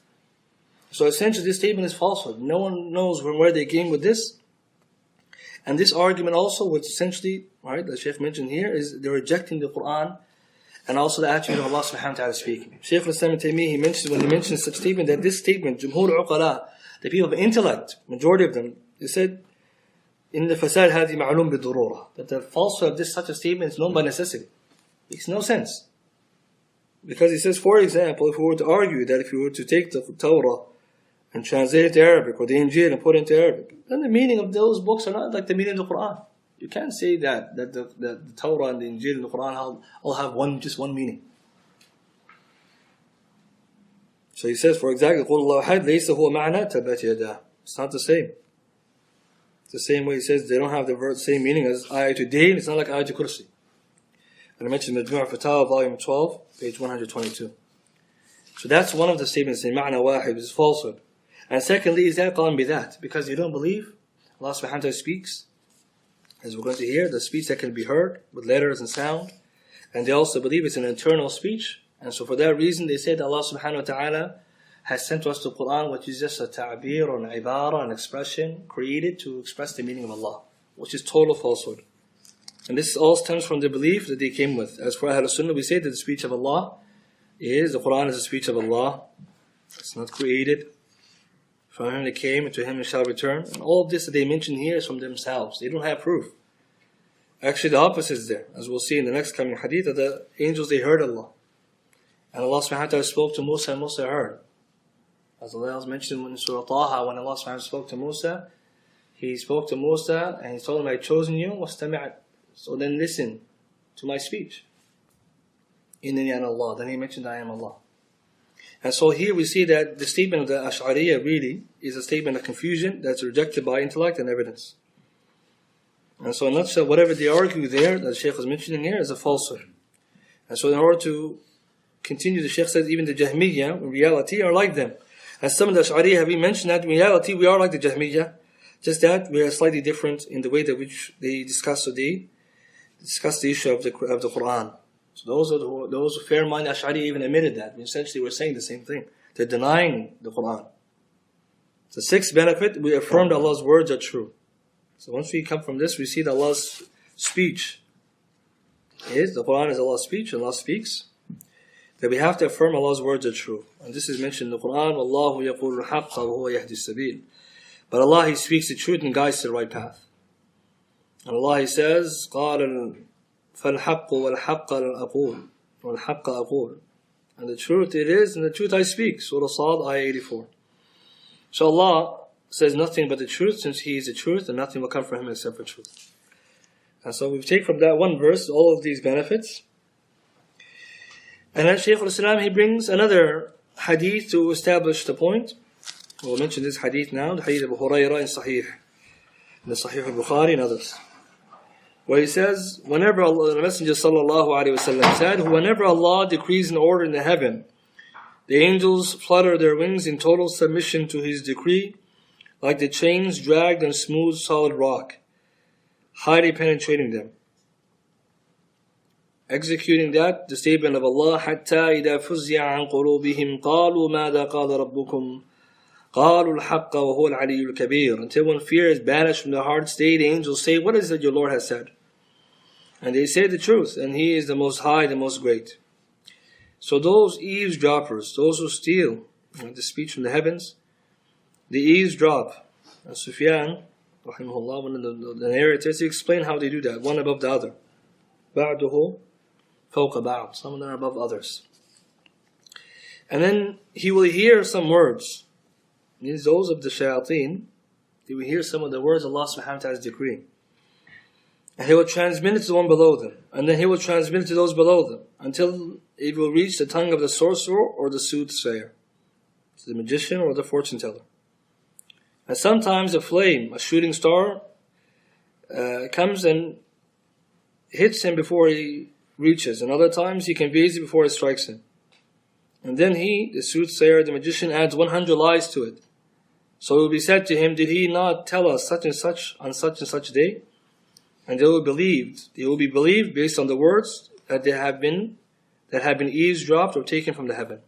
So essentially, this statement is falsehood. No one knows from where they came with this. And this argument also, which essentially, right, the Shaykh mentioned here, is they're rejecting the Quran and also the attribute of Allah subhanahu wa ta'ala speaking. Shaykh al-Islam ibn Taymiyyah, when he mentions such statement, that this statement, Jumhur uqala, the people of intellect, majority of them, they said, in the fasad hadi ma'lum bidurura, that the falsehood of this such a statement is known by necessity. It makes no sense. Because he says, for example, if we were to argue that if we were to take the Torah and translate it to Arabic, or the Injil and put it into Arabic, then the meaning of those books are not like the meaning of the Quran. You can't say that the Torah and the Injil and the Quran all have just one meaning. So he says, for example, قُلْ اللَّهُ أَحَدٌ لَيْسَ هُوَ مَعْنَى تَبَّتْ يَدَاهُ. It's not the same. It's the same way he says they don't have the same meaning as Ayatul Dayn. It's not like Ayatul Kursi. And I mentioned Majmu' Fatawa, volume 12, page 122. So that's one of the statements in Ma'na Wahid, is falsehood. And secondly, is that qaim bidat, because you don't believe Allah subhanahu wa ta'ala speaks, as we're going to hear, the speech that can be heard with letters and sound. And they also believe it's an internal speech. And so for that reason, they say that Allah subhanahu wa ta'ala has sent to us the Quran, which is just a ta'bir or an ibara, an expression created to express the meaning of Allah, which is total falsehood. And this all stems from the belief that they came with. As for Ahlus-Sunnah, we say that the speech of Allah the Quran is the speech of Allah. It's not created. From Him it came, and to Him it shall return. And all of this that they mention here is from themselves. They don't have proof. Actually, the opposite is there. As we'll see in the next coming hadith, that the angels, they heard Allah. And Allah subhanahu wa ta'ala spoke to Musa, and Musa heard. As Allah mentioned in Surah Taha, when Allah subhanahu wa ta'ala spoke to Musa, He spoke to Musa, and He told him, I have chosen you, وَاسْتَمِعْ. So then listen to my speech. Innani ana Allah. Then He mentioned, I am Allah. And so here we see that the statement of the Ash'ariyah really is a statement of confusion that's rejected by intellect and evidence. And so in a nutshell, whatever they argue there, that the Shaykh is mentioning here, is a falsehood. And so in order to continue, the Shaykh says even the Jahmiyyah, in reality, are like them. As some of the Ash'ariyah have been mentioned, that in reality we are like the Jahmiyyah, just that we are slightly different in the way that which they discuss the issue of the Quran. So those who fair-minded Ash'ari even admitted that. Essentially, we're saying the same thing. They're denying the Quran. The sixth benefit, we affirm that Allah's words are true. So once we come from this, we see that Allah's speech the Quran is Allah's speech, and Allah speaks. That we have to affirm Allah's words are true. And this is mentioned in the Quran, وَاللَّهُ يَقُولُ الْحَقَّ وَهُوَ يَهْدِي السَّبِيلِ. But Allah, He speaks the truth and guides to the right path. And Allah, He says, قَالَ فَالْحَقُّ وَالْحَقَّ أَقُولُ وَالْحَقَّ أَقُولُ. And the truth it is, and the truth I speak. Surah Sad, ayah 84. So Allah says nothing but the truth, since He is the truth, and nothing will come from Him except for truth. And so we take from that one verse all of these benefits. And then Shaykh al-Islam, he brings another hadith to establish the point. We'll mention this hadith now, the hadith of Abu Hurairah in Sahih, in the Sahih al-Bukhari and others. Where he says, whenever Allah, the Messenger sallallahu alayhi wa sallam said, whenever Allah decrees an order in the heaven, the angels flutter their wings in total submission to His decree, like the chains dragged on smooth solid rock, highly penetrating them. Executing that, the statement of Allah, حَتَّى إِذَا فُزِّعَ عَنْ قُلُوبِهِمْ قَالُوا مَاذَا قَالَ رَبُّكُمْ قَالُوا الْحَقَّ وَهُوَ الْعَلِيُّ الْكَبِيرُ. Until when fear is banished from the heart state, the angels say, what is it your Lord has said? And they say the truth, and He is the most high, the most great. So those eavesdroppers, those who steal the speech from the heavens, the eavesdrop. Sufyan, rahimahullah, one of the narrators, he explained how they do that, one above the other. بَعْدُهُ فَوْقَ بَعْض. Some of them are above others. And then he will hear some words. Means those of the shayateen, they will hear some of the words Allah subhanahu wa ta'ala is decreeing. And he will transmit it to the one below them. And then he will transmit it to those below them. Until it will reach the tongue of the sorcerer or the soothsayer. So the magician or the fortune teller. And sometimes a flame, a shooting star, comes and hits him before he reaches. And other times he conveys it before it strikes him. And then he, the soothsayer, the magician, adds 100 lies to it. So it will be said to him, did he not tell us such and such on such and such day? And they will be believed based on the words that have been eavesdropped or taken from the heaven.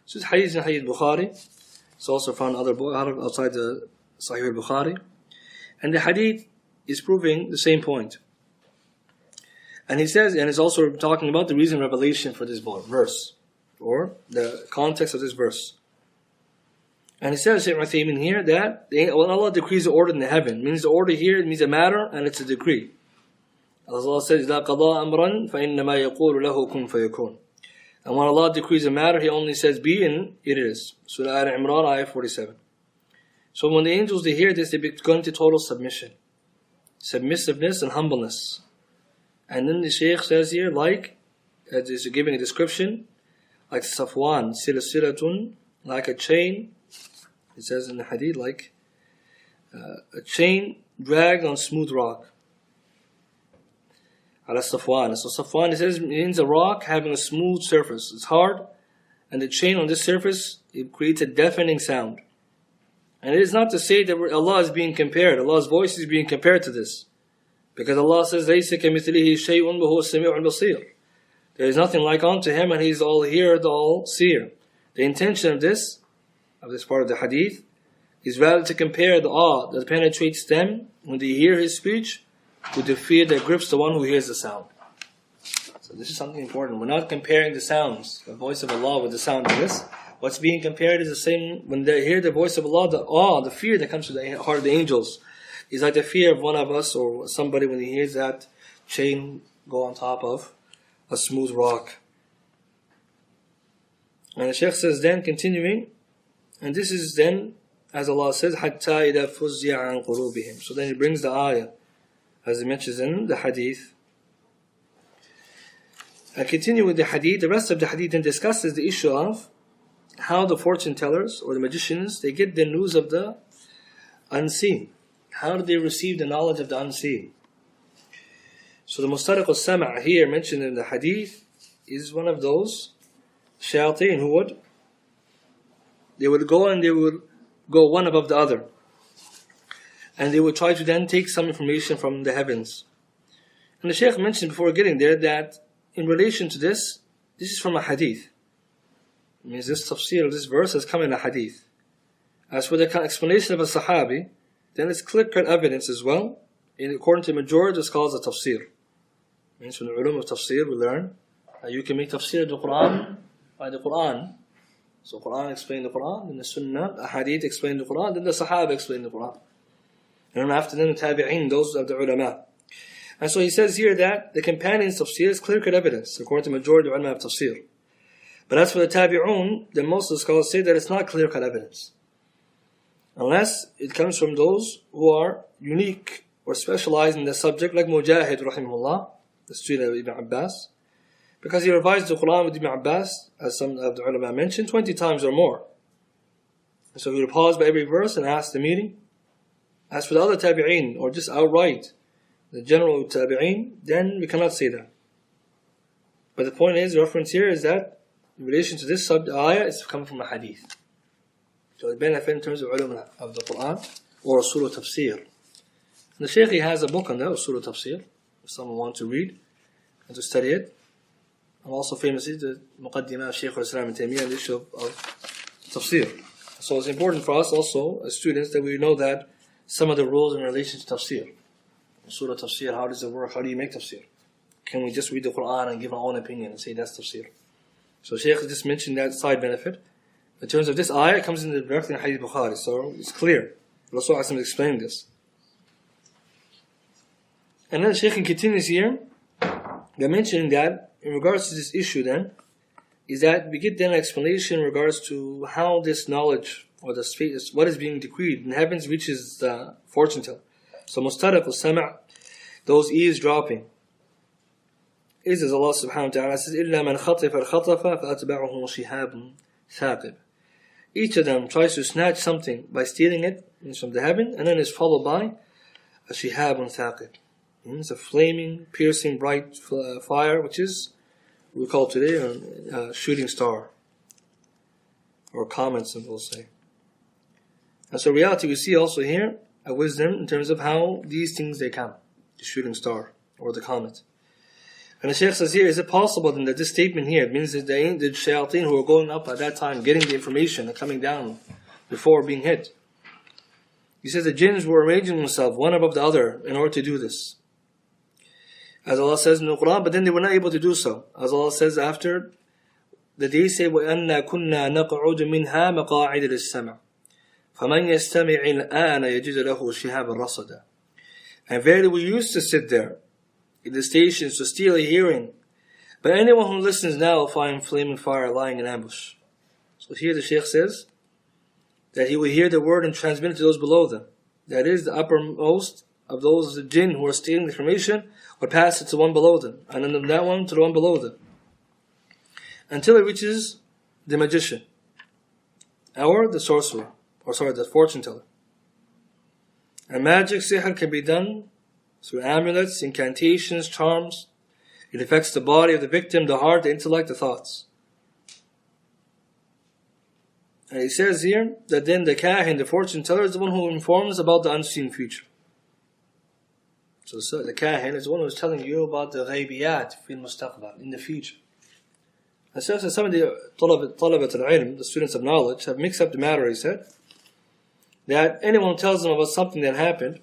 So this hadith is in Hadith Bukhari. It's also found in other books outside the Sahih al-Bukhari. And the hadith is proving the same point. And he says, and it's also talking about the reason revelation for this verse, or the context of this verse. And he says, Shaykh Uthaymin here, that when Allah decrees the order in the heaven, means the order here, it means a matter and it's a decree. Allah says, إِذَا قَضَىٰ أَمْرًا فَإِنَّمَا يَقُولُ لَهُ كُنْ فَيَكُونُ. And when Allah decrees a matter, He only says, be, and it is. Surah Al-Imran, ayah 47. So when the angels, they hear this, they become to total submission. Submissiveness and humbleness. And then the Shaykh says here, like, as is giving a description, like Safwan, silsilatun, like a chain. It says in the hadith, like a chain dragged on smooth rock. Ala Safwan. So Safwan, it says, means a rock having a smooth surface. It's hard, and the chain on this surface, it creates a deafening sound. And it is not to say that Allah is being compared. Allah's voice is being compared to this. Because Allah says, لَيْسَ كَمِثْلِهِ شَيْءٌ وَهُوَ السَّمِيعُ الْبَصِيرُ. There is nothing like unto Him, and He is all hearer, the all seer. The intention of this part of the hadith, is rather to compare the awe that penetrates them when they hear His speech with the fear that grips the one who hears the sound. So this is something important. We're not comparing the sounds, the voice of Allah, with the sound of this. What's being compared is the same. When they hear the voice of Allah, the awe, the fear that comes to the heart of the angels is like the fear of one of us or somebody when he hears that chain go on top of a smooth rock. And the Shaykh says then, continuing, and this is then, as Allah says, حَتَّى إِذَا فُزِّعَ عَنْ قُلُوبِهِمْ. So then he brings the ayah, as he mentions in the hadith. And continue with the hadith. The rest of the hadith then discusses the issue of how the fortune tellers or the magicians, they get the news of the unseen. How do they receive the knowledge of the unseen? So the Mustariq al-Sama' here mentioned in the hadith is one of those shayateen who would go one above the other. And they would try to then take some information from the heavens. And the Shaykh mentioned before getting there that in relation to this is from a hadith. It means this tafsir of this verse has come in a hadith. As for the explanation of a sahabi, then it's clear-cut evidence as well. According to the majority of the scholars of tafsir. It means from the ulum of tafsir we learn that you can make tafsir of the Quran by the Quran. So Quran explain the Quran, then the Sunnah, the hadith explain the Quran, then the Sahaba explain the Quran. And then after them the Tabi'in, those of the ulama. And so he says here that the companions' tafsir is clear-cut evidence, according to the majority of ulama of tafsir. But as for the Tabi'un, then most of the scholars say that it's not clear-cut evidence. Unless it comes from those who are unique or specialized in the subject, like Mujahid, rahimahullah, the student of Ibn Abbas. Because he revised the Quran with Ibn Abbas, as some of the ulama mentioned, 20 times or more. And so he would pause by every verse and ask the meaning. As for the other tabi'een, or just outright, the general tabi'een, then we cannot say that. But the point is, the reference here is that, in relation to this ayah, it's coming from a hadith. So the benefit in terms of ulama of the Quran, or Usul al-Tafsir. And the Shaykh, he has a book on that, Usul al-Tafsir, if someone wants to read and to study it. And also famously the Muqaddimah of Shaykh al-Islam and Taymiyyah on the issue of Tafsir. So it's important for us also, as students, that we know that some of the rules in relation to Tafsir. Surah Tafsir, how does it work? How do you make Tafsir? Can we just read the Quran and give our own opinion and say that's Tafsir? So Shaykh just mentioned that side benefit. In terms of this ayah, it comes in the directly in Hadith Bukhari, so it's clear. Rasulullah explained this. And then Shaykh continues here by mentioning that in regards to this issue then, is that we get then an explanation in regards to how this knowledge or this fate, what is being decreed in heavens reaches the fortune teller. So mustariq al-sama', those eavesdropping, is as Allah subhanahu wa ta'ala says, إِلَّا مَنْ خَطِفَ الْخَطَفَ فَأَتْبَعُهُ شِهَابٌ ثَاقِبٌ. Each of them tries to snatch something by stealing it from the heaven, and then is followed by a shihabun thaqib. It's a flaming, piercing, bright fire, which is we call today a shooting star, or comet, some will say. And so, in reality, we see also here a wisdom in terms of how these things they come, the shooting star or the comet. And the Shaykh says here, is it possible then that this statement here, it means that the shayateen who were going up at that time, getting the information and coming down before being hit. He says the jinns were arranging themselves one above the other in order to do this. As Allah says in the Quran, but then they were not able to do so. As Allah says after, that they say, وَأَنَّا كُنَّا نَقْعُدُ مِنْهَا مَقَاعِدَ لِلسَّمَعِ فَمَنْ يَسْتَمِعِ الْآنَ يَجِدُ لَهُ شِهَابًا رَصَدًا. And verily we used to sit there in the stations to steal a hearing, but anyone who listens now will find flaming fire lying in ambush. So here the Shaykh says that he will hear the word and transmit it to those below them. That is, the uppermost of those the jinn who are stealing the information would pass it to one below them, and then that one to the one below them, until it reaches the magician, or the sorcerer, the fortune teller. And magic sihr can be done through amulets, incantations, charms. It affects the body of the victim, the heart, the intellect, the thoughts. And he says here that then the kahin, the fortune teller, is the one who informs about the unseen future. So the kahin is the one who is telling you about the ghaybiyat fil mustaqbal, in the future. And so some of the talabat al-ilm, the students of knowledge, have mixed up the matter, he said, that anyone who tells them about something that happened,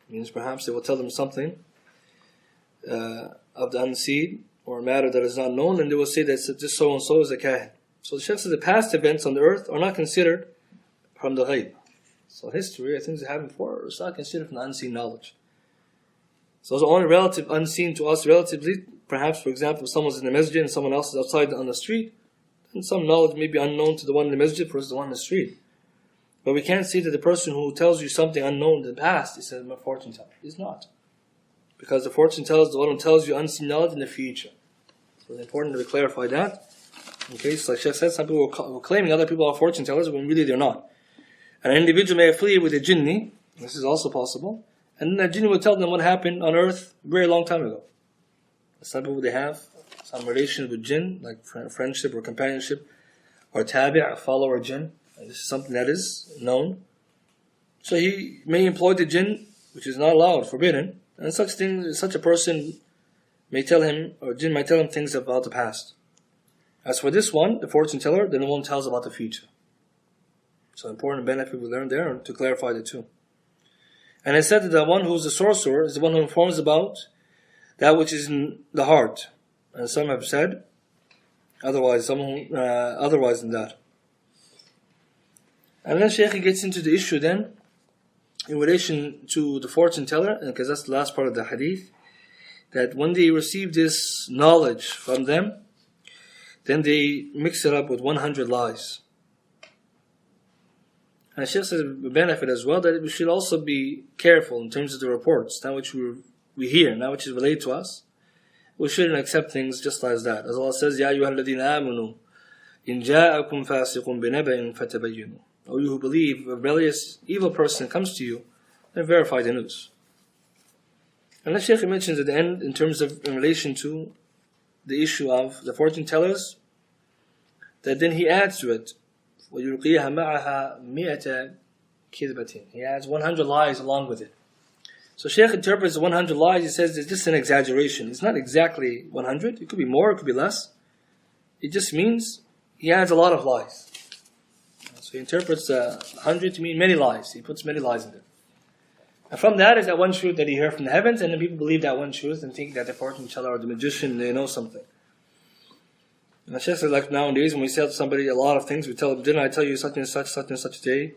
means perhaps they will tell them something of the unseen, or a matter that is not known, and they will say that this so and so is a kahin. So the Shaykh says the past events on the earth are not considered from the ghaib. So history, things that happened before, it's not considered from the unseen knowledge. So it's only relative unseen to us relatively. Perhaps, for example, if someone's in the masjid and someone else is outside on the street, then some knowledge may be unknown to the one in the masjid versus the one in the street. But we can't say that the person who tells you something unknown in the past is a fortune teller. He's not. Because the fortune teller is the one who tells you unseen knowledge in the future. So it's important that we clarify that. In case, like Shaykh said, some people were claiming other people are fortune tellers when really they're not. An individual may affiliate with a jinni, this is also possible, and then the jinni will tell them what happened on earth a very long time ago. Some people, they have some relations with jinn, like friendship or companionship, or tabi', a follower jinn. This is something that is known. So he may employ the jinn, which is not allowed, forbidden, and such a person may tell him, or jinn might tell him things about the past. As for this one, the fortune teller, then the one tells about the future. So important benefit we learned there to clarify the two. And it said that the one who is the sorcerer is the one who informs about that which is in the heart. And some have said otherwise than that. And then Shaykh gets into the issue then in relation to the fortune teller, because that's the last part of the hadith, that when they receive this knowledge from them, then they mix it up with 100 lies. And Shaykh says the benefit as well that we should also be careful in terms of the reports, that which we hear, that which is relayed to us. We shouldn't accept things just as that. As Allah says, يَا أَيُّهَا الَّذِينَ آمَنُوا إِنْ جَاءَكُمْ فَاسِقٌ بِنَبَإٍ فَتَبَيُّنُوا. O you who believe, a rebellious, evil person comes to you, then verify the news. And the Shaykh mentions at the end, in terms of, in relation to the issue of the fortune tellers, that then he adds to it, وَيُلْقِيهَا مَعَهَا مِئَةَ كِذْبَةٍ. He adds 100 lies along with it. So Shaykh interprets the 100 lies, he says it's just an exaggeration. It's not exactly 100, it could be more, it could be less. It just means he adds a lot of lies. So he interprets 100 to mean many lies. He puts many lies in it. And from that is that one truth that he heard from the heavens, and then people believe that one truth and think that the fortune teller or the magician, they know something. And the Shaykh says, like nowadays, when we tell somebody a lot of things, we tell them, didn't I tell you such and such day?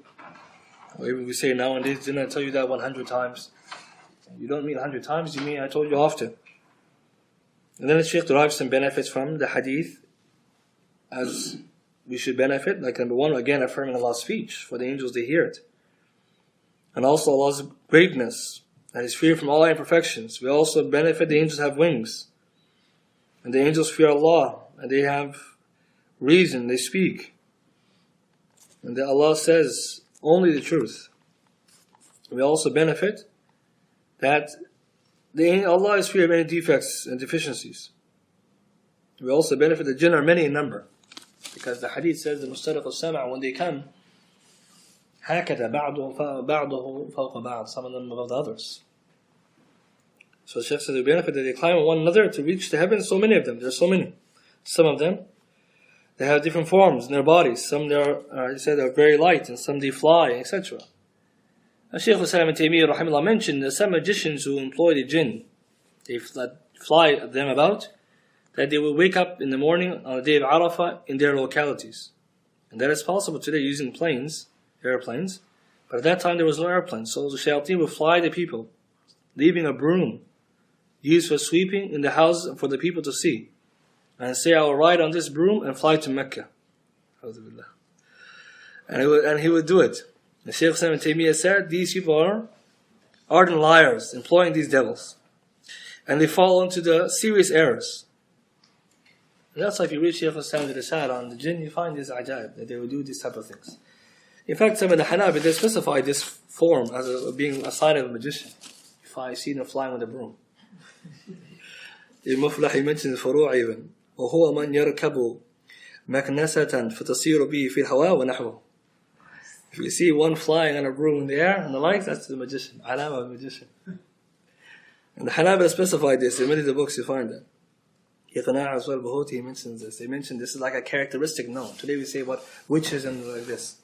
Or even we say nowadays, didn't I tell you that 100 times? You don't mean 100 times, you mean I told you often. And then the Shaykh derives some benefits from the hadith as we should benefit, like number one, again affirming Allah's speech, for the angels they hear it. And also Allah's greatness, and His fear from all imperfections. We also benefit the angels have wings. And the angels fear Allah, and they have reason, they speak. And that Allah says only the truth. We also benefit that Allah is free of any defects and deficiencies. We also benefit the jinn are many in number. Because the hadith says the mustariq al-sama' when they come, هكذا بعضه فوق بعض, some of them above the others. So the Shaykh says they benefit that they climb one another to reach the heavens. So many of them, there are so many. Some of them, they have different forms in their bodies. Some he said they're very light, and some they fly, etc. Shaykh al-Islam ibn Taymiyyah rahimahullah mentioned that some magicians who employ the jinn, they fly them about, that they will wake up in the morning on the day of Arafah in their localities. And that is possible today using airplanes. But at that time there was no airplane. So the shayateen will fly the people, leaving a broom used for sweeping in the house for the people to see. And say, I will ride on this broom and fly to Mecca. And he would do it. The Shaykh Ibn Taymiyyah said, these people are ardent liars, employing these devils. And they fall into the serious errors. And that's why if you read Shaykh Islam al-Risal on the jinn, you find this ajaib, that they will do these type of things. In fact, some of the Hanabi, they specify this form as being a sign of a magician. If I see them flying with a broom. Ibn Muflah, he mentions Furu'a even. وَهُوَ مَنْ يَرْكَبُ مَكْنَسَةً فَتَصِيرُ بِهِ فِي الْهَوَاءِ وَنَحْوَهُ. If you see one flying on a broom in the air and the like, that's the magician. Alama of a magician. And the Hanabi specified this. In many of the books you find that. Iqna' as well, Bahuti mentions this. They mention this is like a characteristic known. Today we say what witches and like this.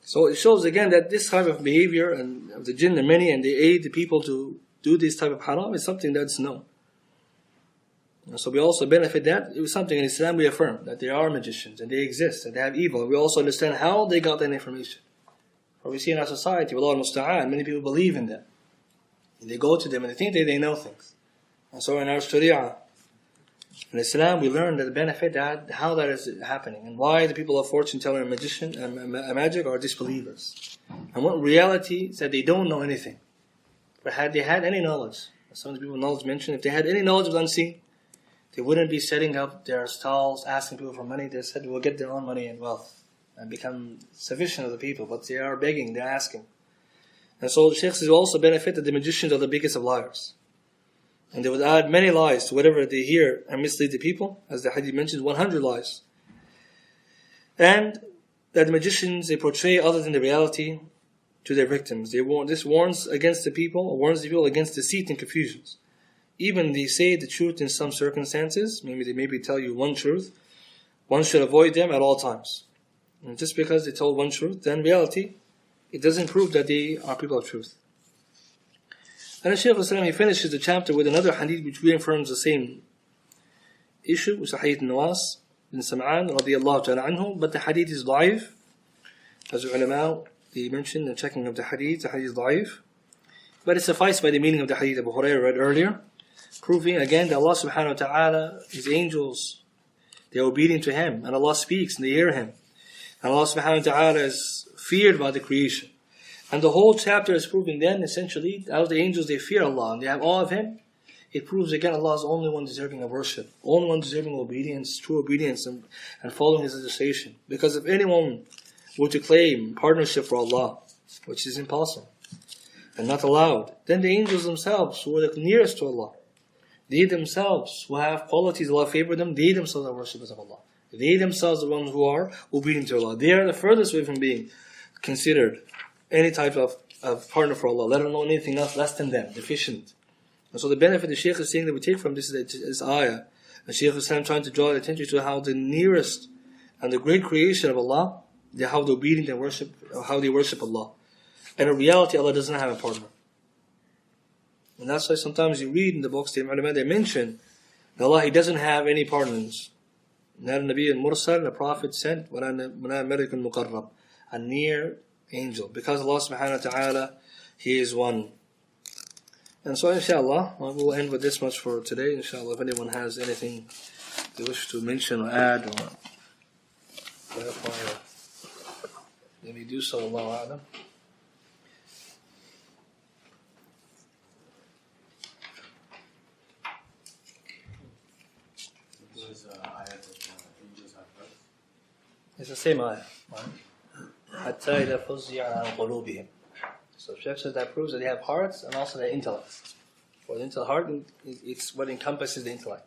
So it shows again that this type of behavior and of the jinn are many, and they aid the people to do this type of haram is something that's known. And so we also benefit that. It was something in Islam we affirm, that there are magicians and they exist and they have evil. We also understand how they got that information. For we see in our society, Wallahu al-Musta'an, many people believe in that. And they go to them and they think they know things. And so in our Sharia, in Islam, we learn that the benefit, that how that is happening, and why the people of fortune teller and magician and magic are disbelievers. And what reality is that they don't know anything. But had they had any knowledge, as some of the people knowledge mentioned, if they had any knowledge of the unseen, they wouldn't be setting up their stalls, asking people for money. They said, will get their own money and wealth and become sufficient of the people. But they are begging, they're asking. And so the Sheikhs also benefit that the magicians are the biggest of liars. And they would add many lies to whatever they hear and mislead the people. As the hadith mentions, 100 lies. And that the magicians, they portray other than the reality to their victims. This warns against the people, or warns the people against deceit and confusions. Even they say the truth in some circumstances, maybe they tell you one truth, one should avoid them at all times. And just because they told one truth, then in reality, it doesn't prove that they are people of truth. And the Shaykh al-Islam, he finishes the chapter with another hadith which reaffirms the same issue, which is hadith Nawas bin Sam'an radiyallahu ta'ala anhu, but the hadith is da'if. As the ulama, they mentioned in checking of the hadith is da'if. But it's sufficed by the meaning of the hadith Abu Hurairah read earlier, proving again that Allah subhanahu wa ta'ala, His angels, they are obedient to Him, and Allah speaks and they hear Him. And Allah subhanahu wa ta'ala is feared by the creation. And the whole chapter is proving then, essentially, out of the angels, they fear Allah and they have awe of Him. It proves again Allah is the only one deserving of worship, only one deserving of obedience, true obedience, and following His legislation. Because if anyone were to claim partnership for Allah, which is impossible and not allowed, then the angels themselves, who are the nearest to Allah, they themselves who have qualities Allah favored them, they themselves are worshippers of Allah. They themselves are the ones who are obedient to Allah. They are the furthest away from being considered any type of partner for Allah, let alone anything else less than them, deficient. And so the benefit the Shaykh is saying that we take from this ayah, the Shaykh is trying to draw attention to how the nearest and the great creation of Allah, how they obedient and worship, how they worship Allah. And in reality, Allah doesn't have a partner. And that's why sometimes you read in the books, they mention that Allah, He doesn't have any partners. Not a Nabi al-Mursal, a prophet sent, وَلَا مَلَكٌ مُقَرَّبٌ, a near angel. Because Allah subhanahu wa ta'ala, He is one. And so inshallah, we'll end with this much for today. Inshallah, if anyone has anything they wish to mention or add or clarify, they may do so. Allahu A'lam. It's the same ayah. حَتَّى إِذَا فُزِّعَ عَنْ قُلُوبِهِمْ. So Shaykh says that proves that they have hearts and also their intellects. For the heart, it's what encompasses the intellect.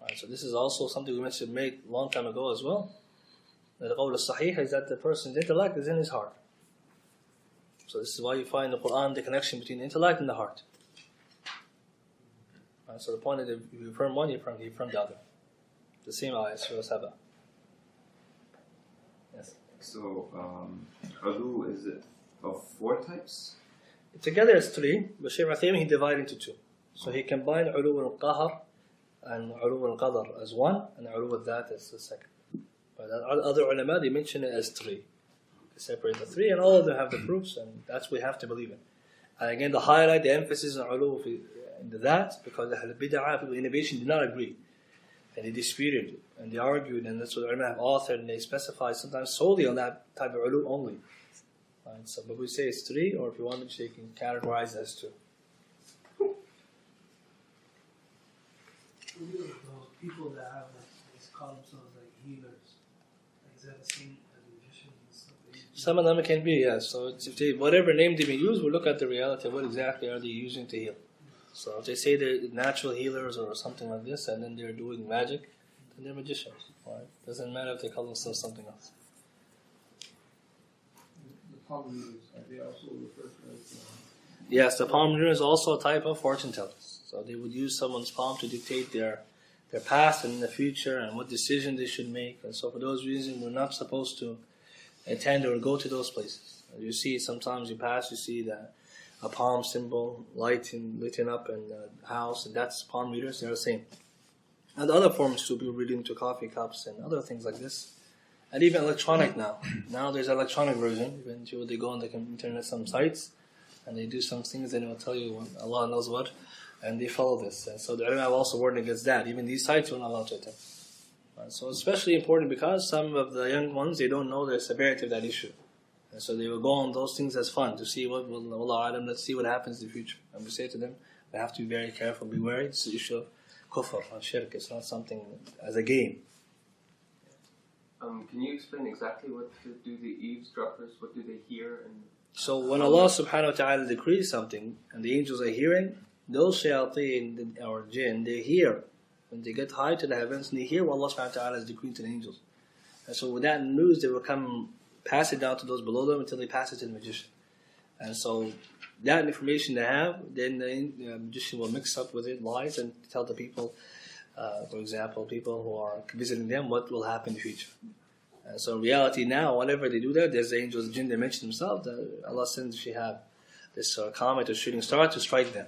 Right, so this is also something we mentioned a long time ago as well. The qawl al-sahih is that the person's intellect is in his heart. So this is why you find in the Quran the connection between the intellect and the heart. Right, so the point is that if you affirm one, you affirm the other. The same ayah, Surah Saba. Yes. So, ulu, is it of 4 types? Together it's 3, but Shaykh Uthaymeen he divided into 2. So he combined ulu al-qahr and ulu al-qadr as one, and ulu al-dhat as the second. But other ulama, they mention it as 3. They separate the 3, and all of them have the proofs, and that's what we have to believe in. And again, the highlight, the emphasis on ulu in the dhat, because the bid'ah, people innovation did not agree. And they disputed, and they argued, and that's what the ulama have authored, and they specify sometimes solely on that type of ulu only. Right, so, but we say it's 3, or if you want to, you can categorize it as 2. Those people that have, they call themselves like healers. Like, is that the same as magicians and stuff? Some of them can be, yes. So it's, if they, whatever name they may use, we'll look at the reality of what exactly are they using to heal. So if they say they're natural healers or something like this, and then they're doing magic, then they're magicians. Right? Doesn't matter if they call themselves something else. Palm readers, are they also referred to as? Yes, the palm reader is also a type of fortune tellers. So they would use someone's palm to dictate their past and the future and what decision they should make. And so for those reasons, we're not supposed to attend or go to those places. You see, sometimes you pass, you see a palm symbol lighting up in the house, and that's palm readers. They're the same. And other forms to be reading to coffee cups and other things like this. And even electronic now. Now there's an electronic version. Eventually they go on the internet, some sites, and they do some things, and they will tell you Allah knows what, and they follow this. And so the ulama have also warned against that. Even these sites we're not allowed to attend. Right? So it's especially important because some of the young ones, they don't know the severity of that issue. And so they will go on those things as fun, to see what will Allah Alam, let's see what happens in the future. And we say to them, we have to be very careful, be wary. It's the issue of kufr and shirk. It's not something as a game. Can you explain exactly what do the eavesdroppers, what do they hear? So when Allah subhanahu wa ta'ala decrees something and the angels are hearing, those shayateen or jinn, they hear. When they get high to the heavens, and they hear what Allah subhanahu wa ta'ala has decreed to the angels. And so with that news, they will come pass it down to those below them until they pass it to the magician. And so that information they have, then the magician will mix up with it lies and tell the people, for example, people who are visiting them, what will happen in the future. And so in reality now, whenever they do that, there's the angels, the jinn, they mention themselves, that Allah sends if you have this comet or shooting star to strike them,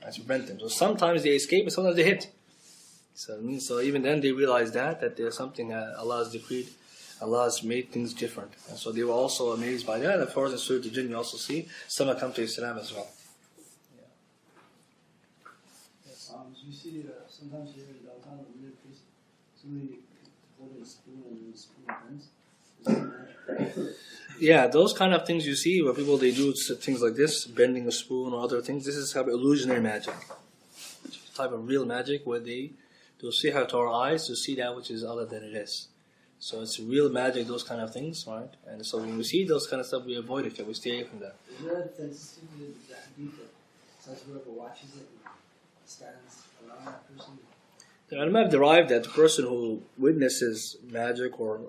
and to prevent them. So sometimes they escape and sometimes they hit. So it means, so even then they realize that there's something Allah has decreed, Allah has made things different. And so they were also amazed by that. And of course in Surah Al-Jinn you also see some have come to Islam as well. You see, sometimes here in downtown, somebody holding a spoon and spoon pens. Yeah, those kind of things you see where people they do things like this, bending a spoon or other things. This is type of illusionary magic, type of real magic where they do sihr to our eyes to see that which is other than it is. So it's real magic, those kind of things, right? And so when we see those kind of stuff, we avoid it, we stay away from that. Is there a sensitivity to that hadith that says whoever watches it stands around that person? The ulama have derived that the person who witnesses magic or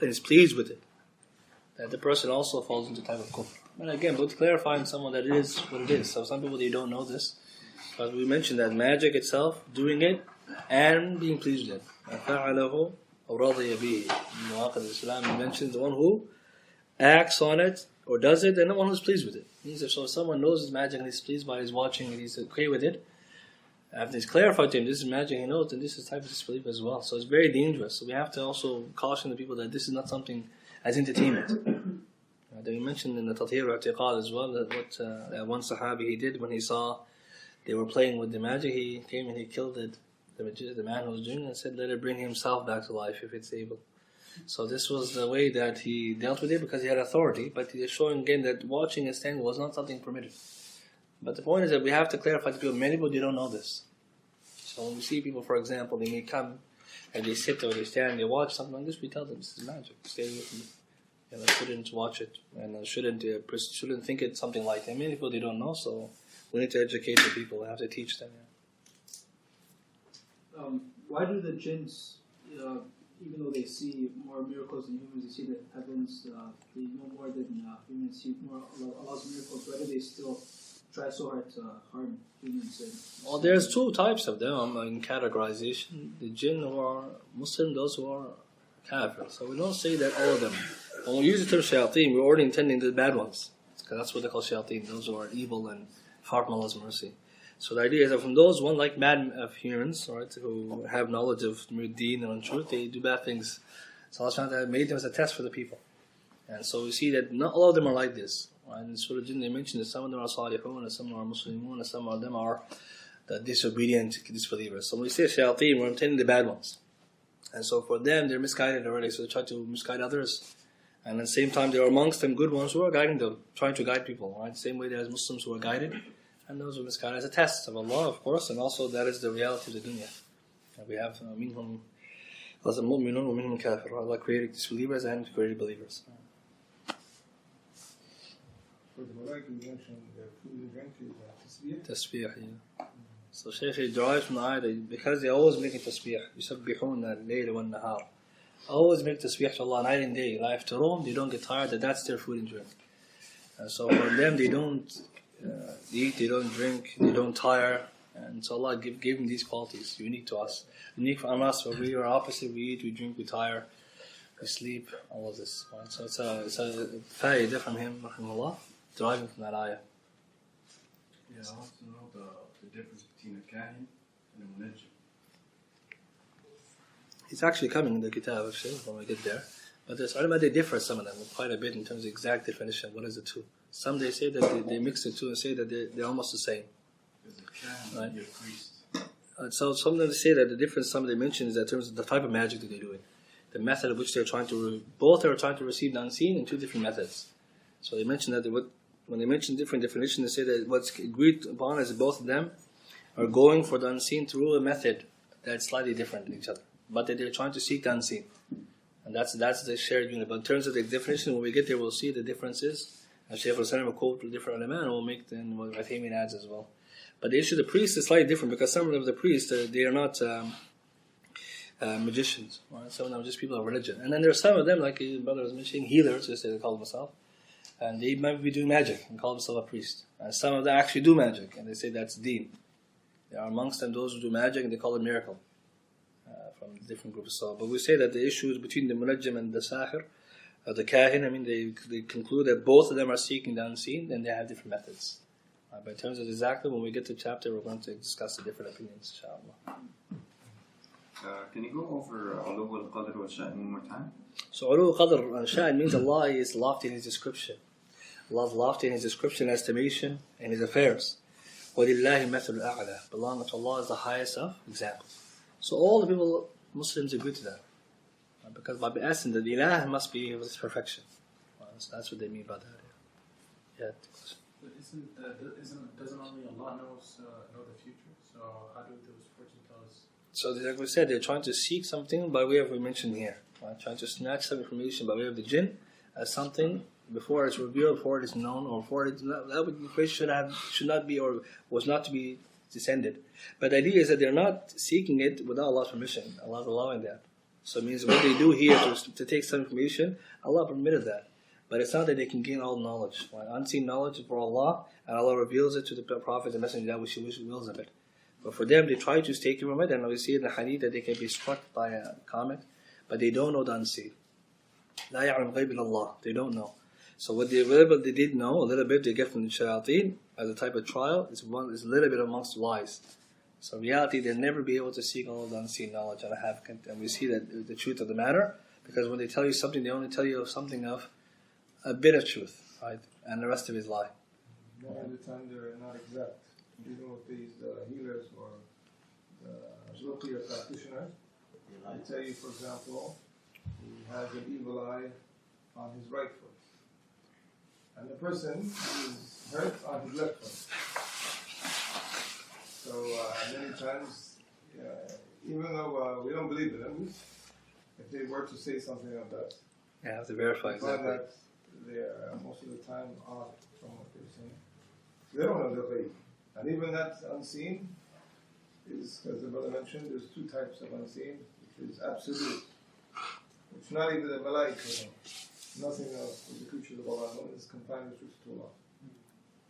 is pleased with it, that the person also falls into type of kufr. And again, but clarifying someone that it is what it is. So some people, they don't know this. But we mentioned that magic itself, doing it, and being pleased with it. فَعَلَهُ أَوْ رَضِيَ بِهِ. In Mu'aqad Islam, he mentions the one who acts on it or does it, and the one who's pleased with it. Means if so someone knows his magic and he's pleased by his watching and he's okay with it, after it's clarified to him this is magic, he knows, then this is type of disbelief as well. So it's very dangerous. So we have to also caution the people that this is not something as entertainment. They mentioned in the Tawhid al-I'tiqad as well that what one Sahabi he did when he saw they were playing with the magic, he came and he killed it the man who was doing it, said, let it bring himself back to life if it's able. So this was the way that he dealt with it because he had authority, but he is showing again that watching and standing was not something permitted. But the point is that we have to clarify to people, many people, they don't know this. So when we see people, for example, they may come and they sit or they stand and they watch something like this, we tell them this is magic. Stay away from it. And I shouldn't watch it, and I shouldn't think it's something like that. Many people, they don't know, so we need to educate the people. We have to teach them. Yeah. Why do the jinns, even though they see more miracles than humans, they see the heavens, they know more than humans see more Allah's miracles, why do they still try so hard to harm humans? Well, there's two types of them in categorization. The jinn who are Muslim, those who are kafir. So we don't say that all of them. When we use the term shayateen, we're already intending the bad ones. Because that's what they call shayateen, those who are evil and far from Allah's mercy. So the idea is that from those one like mad of humans, right, who have knowledge of deen and truth, they do bad things. So Allah made them as a test for the people. And so we see that not all of them are like this. Right? In Surah Jinn they mentioned that some of them are salihun, and some are muslimun, and some of them are the disobedient disbelievers. So when we say shayateen, we're intending the bad ones. And so for them, they're misguided already, so they try to misguide others. And at the same time, there are amongst them good ones who are guiding them, trying to guide people. Right? Same way there's Muslims who are guided, and those who are misguided as a test of Allah, of course, and also that is the reality of the dunya. And we have minhum mu'minun wa minhum kafir. Allah created disbelievers and created believers. For the Malaika, you mentioned the food and drink is Tasbih, yeah. So Shaykh derives from the ayah that because they always make tasbih, يُسَبِّحُونَ اللَّيْلَ وَالنَّهَارِ, always make tasbih to Allah night and day. La yaftarun, they don't get tired, that's their food and drink. And so for them, they don't eat, they don't drink, they don't tire. And so Allah gave them these qualities, unique to us. Unique for us, where we are opposite, we eat, we drink, we tire, we sleep, all of this. Right? So it's a fa'idah from him, rahimahullah, deriving from that ayah. Yeah, I want to know the difference between a kahin and a munajjim. It's actually coming in the Kitab, actually, when we get there. But there's ulama, they differ, some of them, quite a bit in terms of exact definition. What is the two? Some they say that they mix the two and say that they're almost the same. Because a kahin is your priest. So some of them say that the difference, some they mention, is in terms of the type of magic that they're doing. The method of which they're trying to, both are trying to receive the unseen in two different methods. So they mention that when they mention different definitions, they say that what's agreed upon is both of them are going for the unseen through a method that's slightly different than each other. But that they're trying to seek the unseen. And that's the shared unit. But in terms of the definition, when we get there, we'll see the differences. And Shaykh al-Salam will quote the different ulama, and we'll make then what Uthaymin adds as well. But the issue of the priest is slightly different because some of the priests, they are not magicians. Right? Some of them are just people of religion. And then there are some of them, like his brother was mentioning, healers, as they call themselves. And they might be doing magic and call themselves a priest. And some of them actually do magic, and they say that's deen. There are amongst them those who do magic, and they call it miracle. From different groups. So, but we say that the issue is between the munajjim and the sahir, the kahin. I mean, they conclude that both of them are seeking the unseen, and they have different methods. But in terms of exactly, when we get to the chapter, we're going to discuss the different opinions, inshallah. Can you go over Ulu al-Qadr wa Sha'an one more time? So, Ulu al-Qadr and Sha'an means Allah is lofty in His description. Allah is lofty in His description, estimation, and His affairs. وَلِلَّهِ مَثَلُ الْأَعْلَى. Belonging to Allah is the highest of examples. So all the people, Muslims, agree to that. Because by essence, the ilah must be of His perfection. So that's what they mean by that. Yeah. But doesn't only Allah know the future? So how do those fortune tellers? So like we said, they're trying to seek something by way of what we mentioned here. Right? Trying to snatch some information by way of the jinn as something before it's revealed, before it is known, or before it is not, that would should not be or was not to be descended. But the idea is that they're not seeking it without Allah's permission. Allah's allowing that. So it means what they do here to take some information, Allah permitted that. But it's not that they can gain all knowledge. Right? Unseen knowledge is for Allah, and Allah reveals it to the Prophet, the Messenger, that which He wills of it. But for them, they try to take it from it, and we see in the hadith that they can be struck by a comet, but they don't know the unseen. لا يعلم غيب الله. They don't know. So whatever they did know, a little bit they get from the shayateen as a type of trial, is a little bit amongst lies. So in reality, they'll never be able to seek all of the unseen knowledge, and we see that the truth of the matter, because when they tell you something, they only tell you of something of a bit of truth, right, and the rest of is lie. Most of the time they're not exact. Even with these healers or local practitioner. I tell you, for example, he has an evil eye on his right foot, and the person is hurt on his left foot. So many times, even though we don't believe in them, if they were to say something like that, you have to verify exactly. That they are most of the time off from what they're saying. They don't know the way. And even that unseen is, as the brother mentioned, there's two types of unseen, which is absolute, which not even the malaika know. Nothing else of the creatures of Allah known is confined to Allah.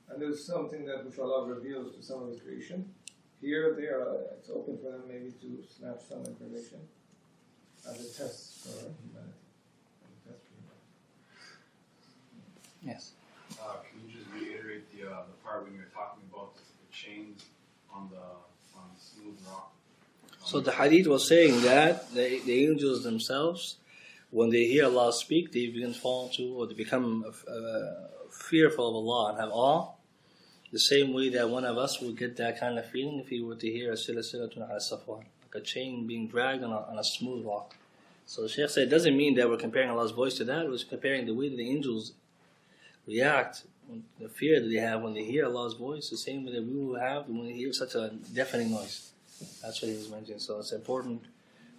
And there's something that which Allah reveals to some of His creation. Here, there, it's open for them maybe to snatch some information as a test for humanity. Yes. Can you just reiterate the part when you're talking about the chains on smooth rock? So the hadith was saying that the angels themselves, when they hear Allah speak, they begin to fall into, or they become fearful of Allah and have awe. The same way that one of us would get that kind of feeling if he were to hear a silsilatun ala safwan, like a chain being dragged on a smooth rock. So the Shaykh said it doesn't mean that we're comparing Allah's voice to that. It was comparing the way that the angels react, the fear that they have when they hear Allah's voice, the same way that we will have when we hear such a deafening noise. That's what he was mentioning. So it's important.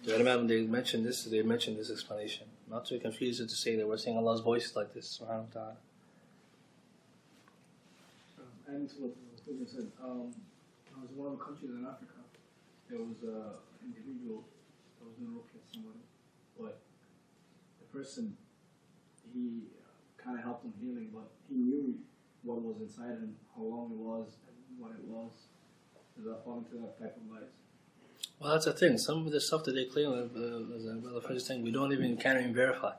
The ulama, when they mentioned this explanation, not to confuse it to say that we're saying Allah's voice is like this. Subhanahu wa ta'ala. Adding to what Faisal said, I was in one of the countries in Africa. There was an individual that was doing ruqya at somebody, but the person, he kind of helped him healing, but he knew what was inside him, how long it was, and what it was. Does that fall into that type of light? Well, that's the thing. Some of the stuff that they claim, as the first thing, can't even verify.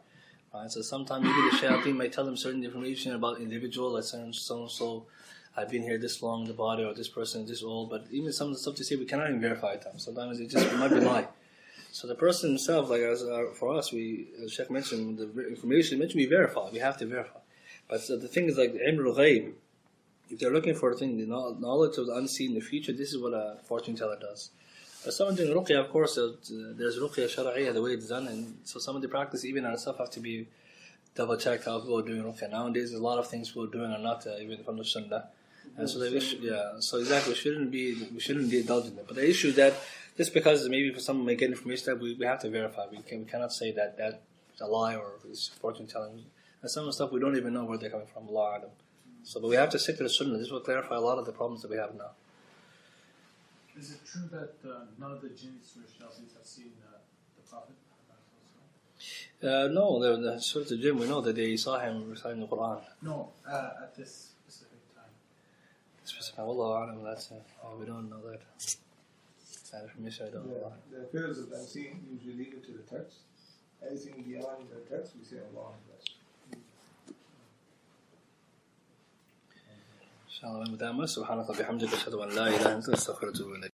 Right? So sometimes maybe the shayateen might tell them certain information about individual, like so I've been here this long in the body, or this person is this old, but even some of the stuff they say we cannot even verify it. Sometimes it might be lie. So the person himself, like for us, as Sheikh mentioned, the information mentioned, we verify. We have to verify. But the thing is, like the ilm al-ghayb, if they're looking for a thing, the knowledge of the unseen, the future, this is what a fortune teller does. But someone doing ruqya, of course, there's ruqya shar'iyya, the way it's done, and so some of the practice, even on itself, have to be double checked how people are doing ruqya. Nowadays, a lot of things people are doing are not even from the sunnah. And so so exactly, we shouldn't indulge in it. But the issue is that just because maybe for someone may get information that we have to verify, we cannot say that that's a lie or it's fortune telling. And some of the stuff we don't even know where they're coming from. Allah Adam. So, but we have to stick to the sunnah. This will clarify a lot of the problems that we have now. Is it true that none of the jinns or shayateens have seen the Prophet? No, the Surah Al-Jinn, we know that they saw him reciting the Quran. No, at this specific time. Allah Adam, that's we don't know that. That information I don't know. The affairs of the unseen, usually leave it to the text. Anything beyond the text, we say Allah bless. إن شاء الله. سبحانك وبحمدك أشهد أن لا إله إلا أنت أستغفرك وأتوب إليك.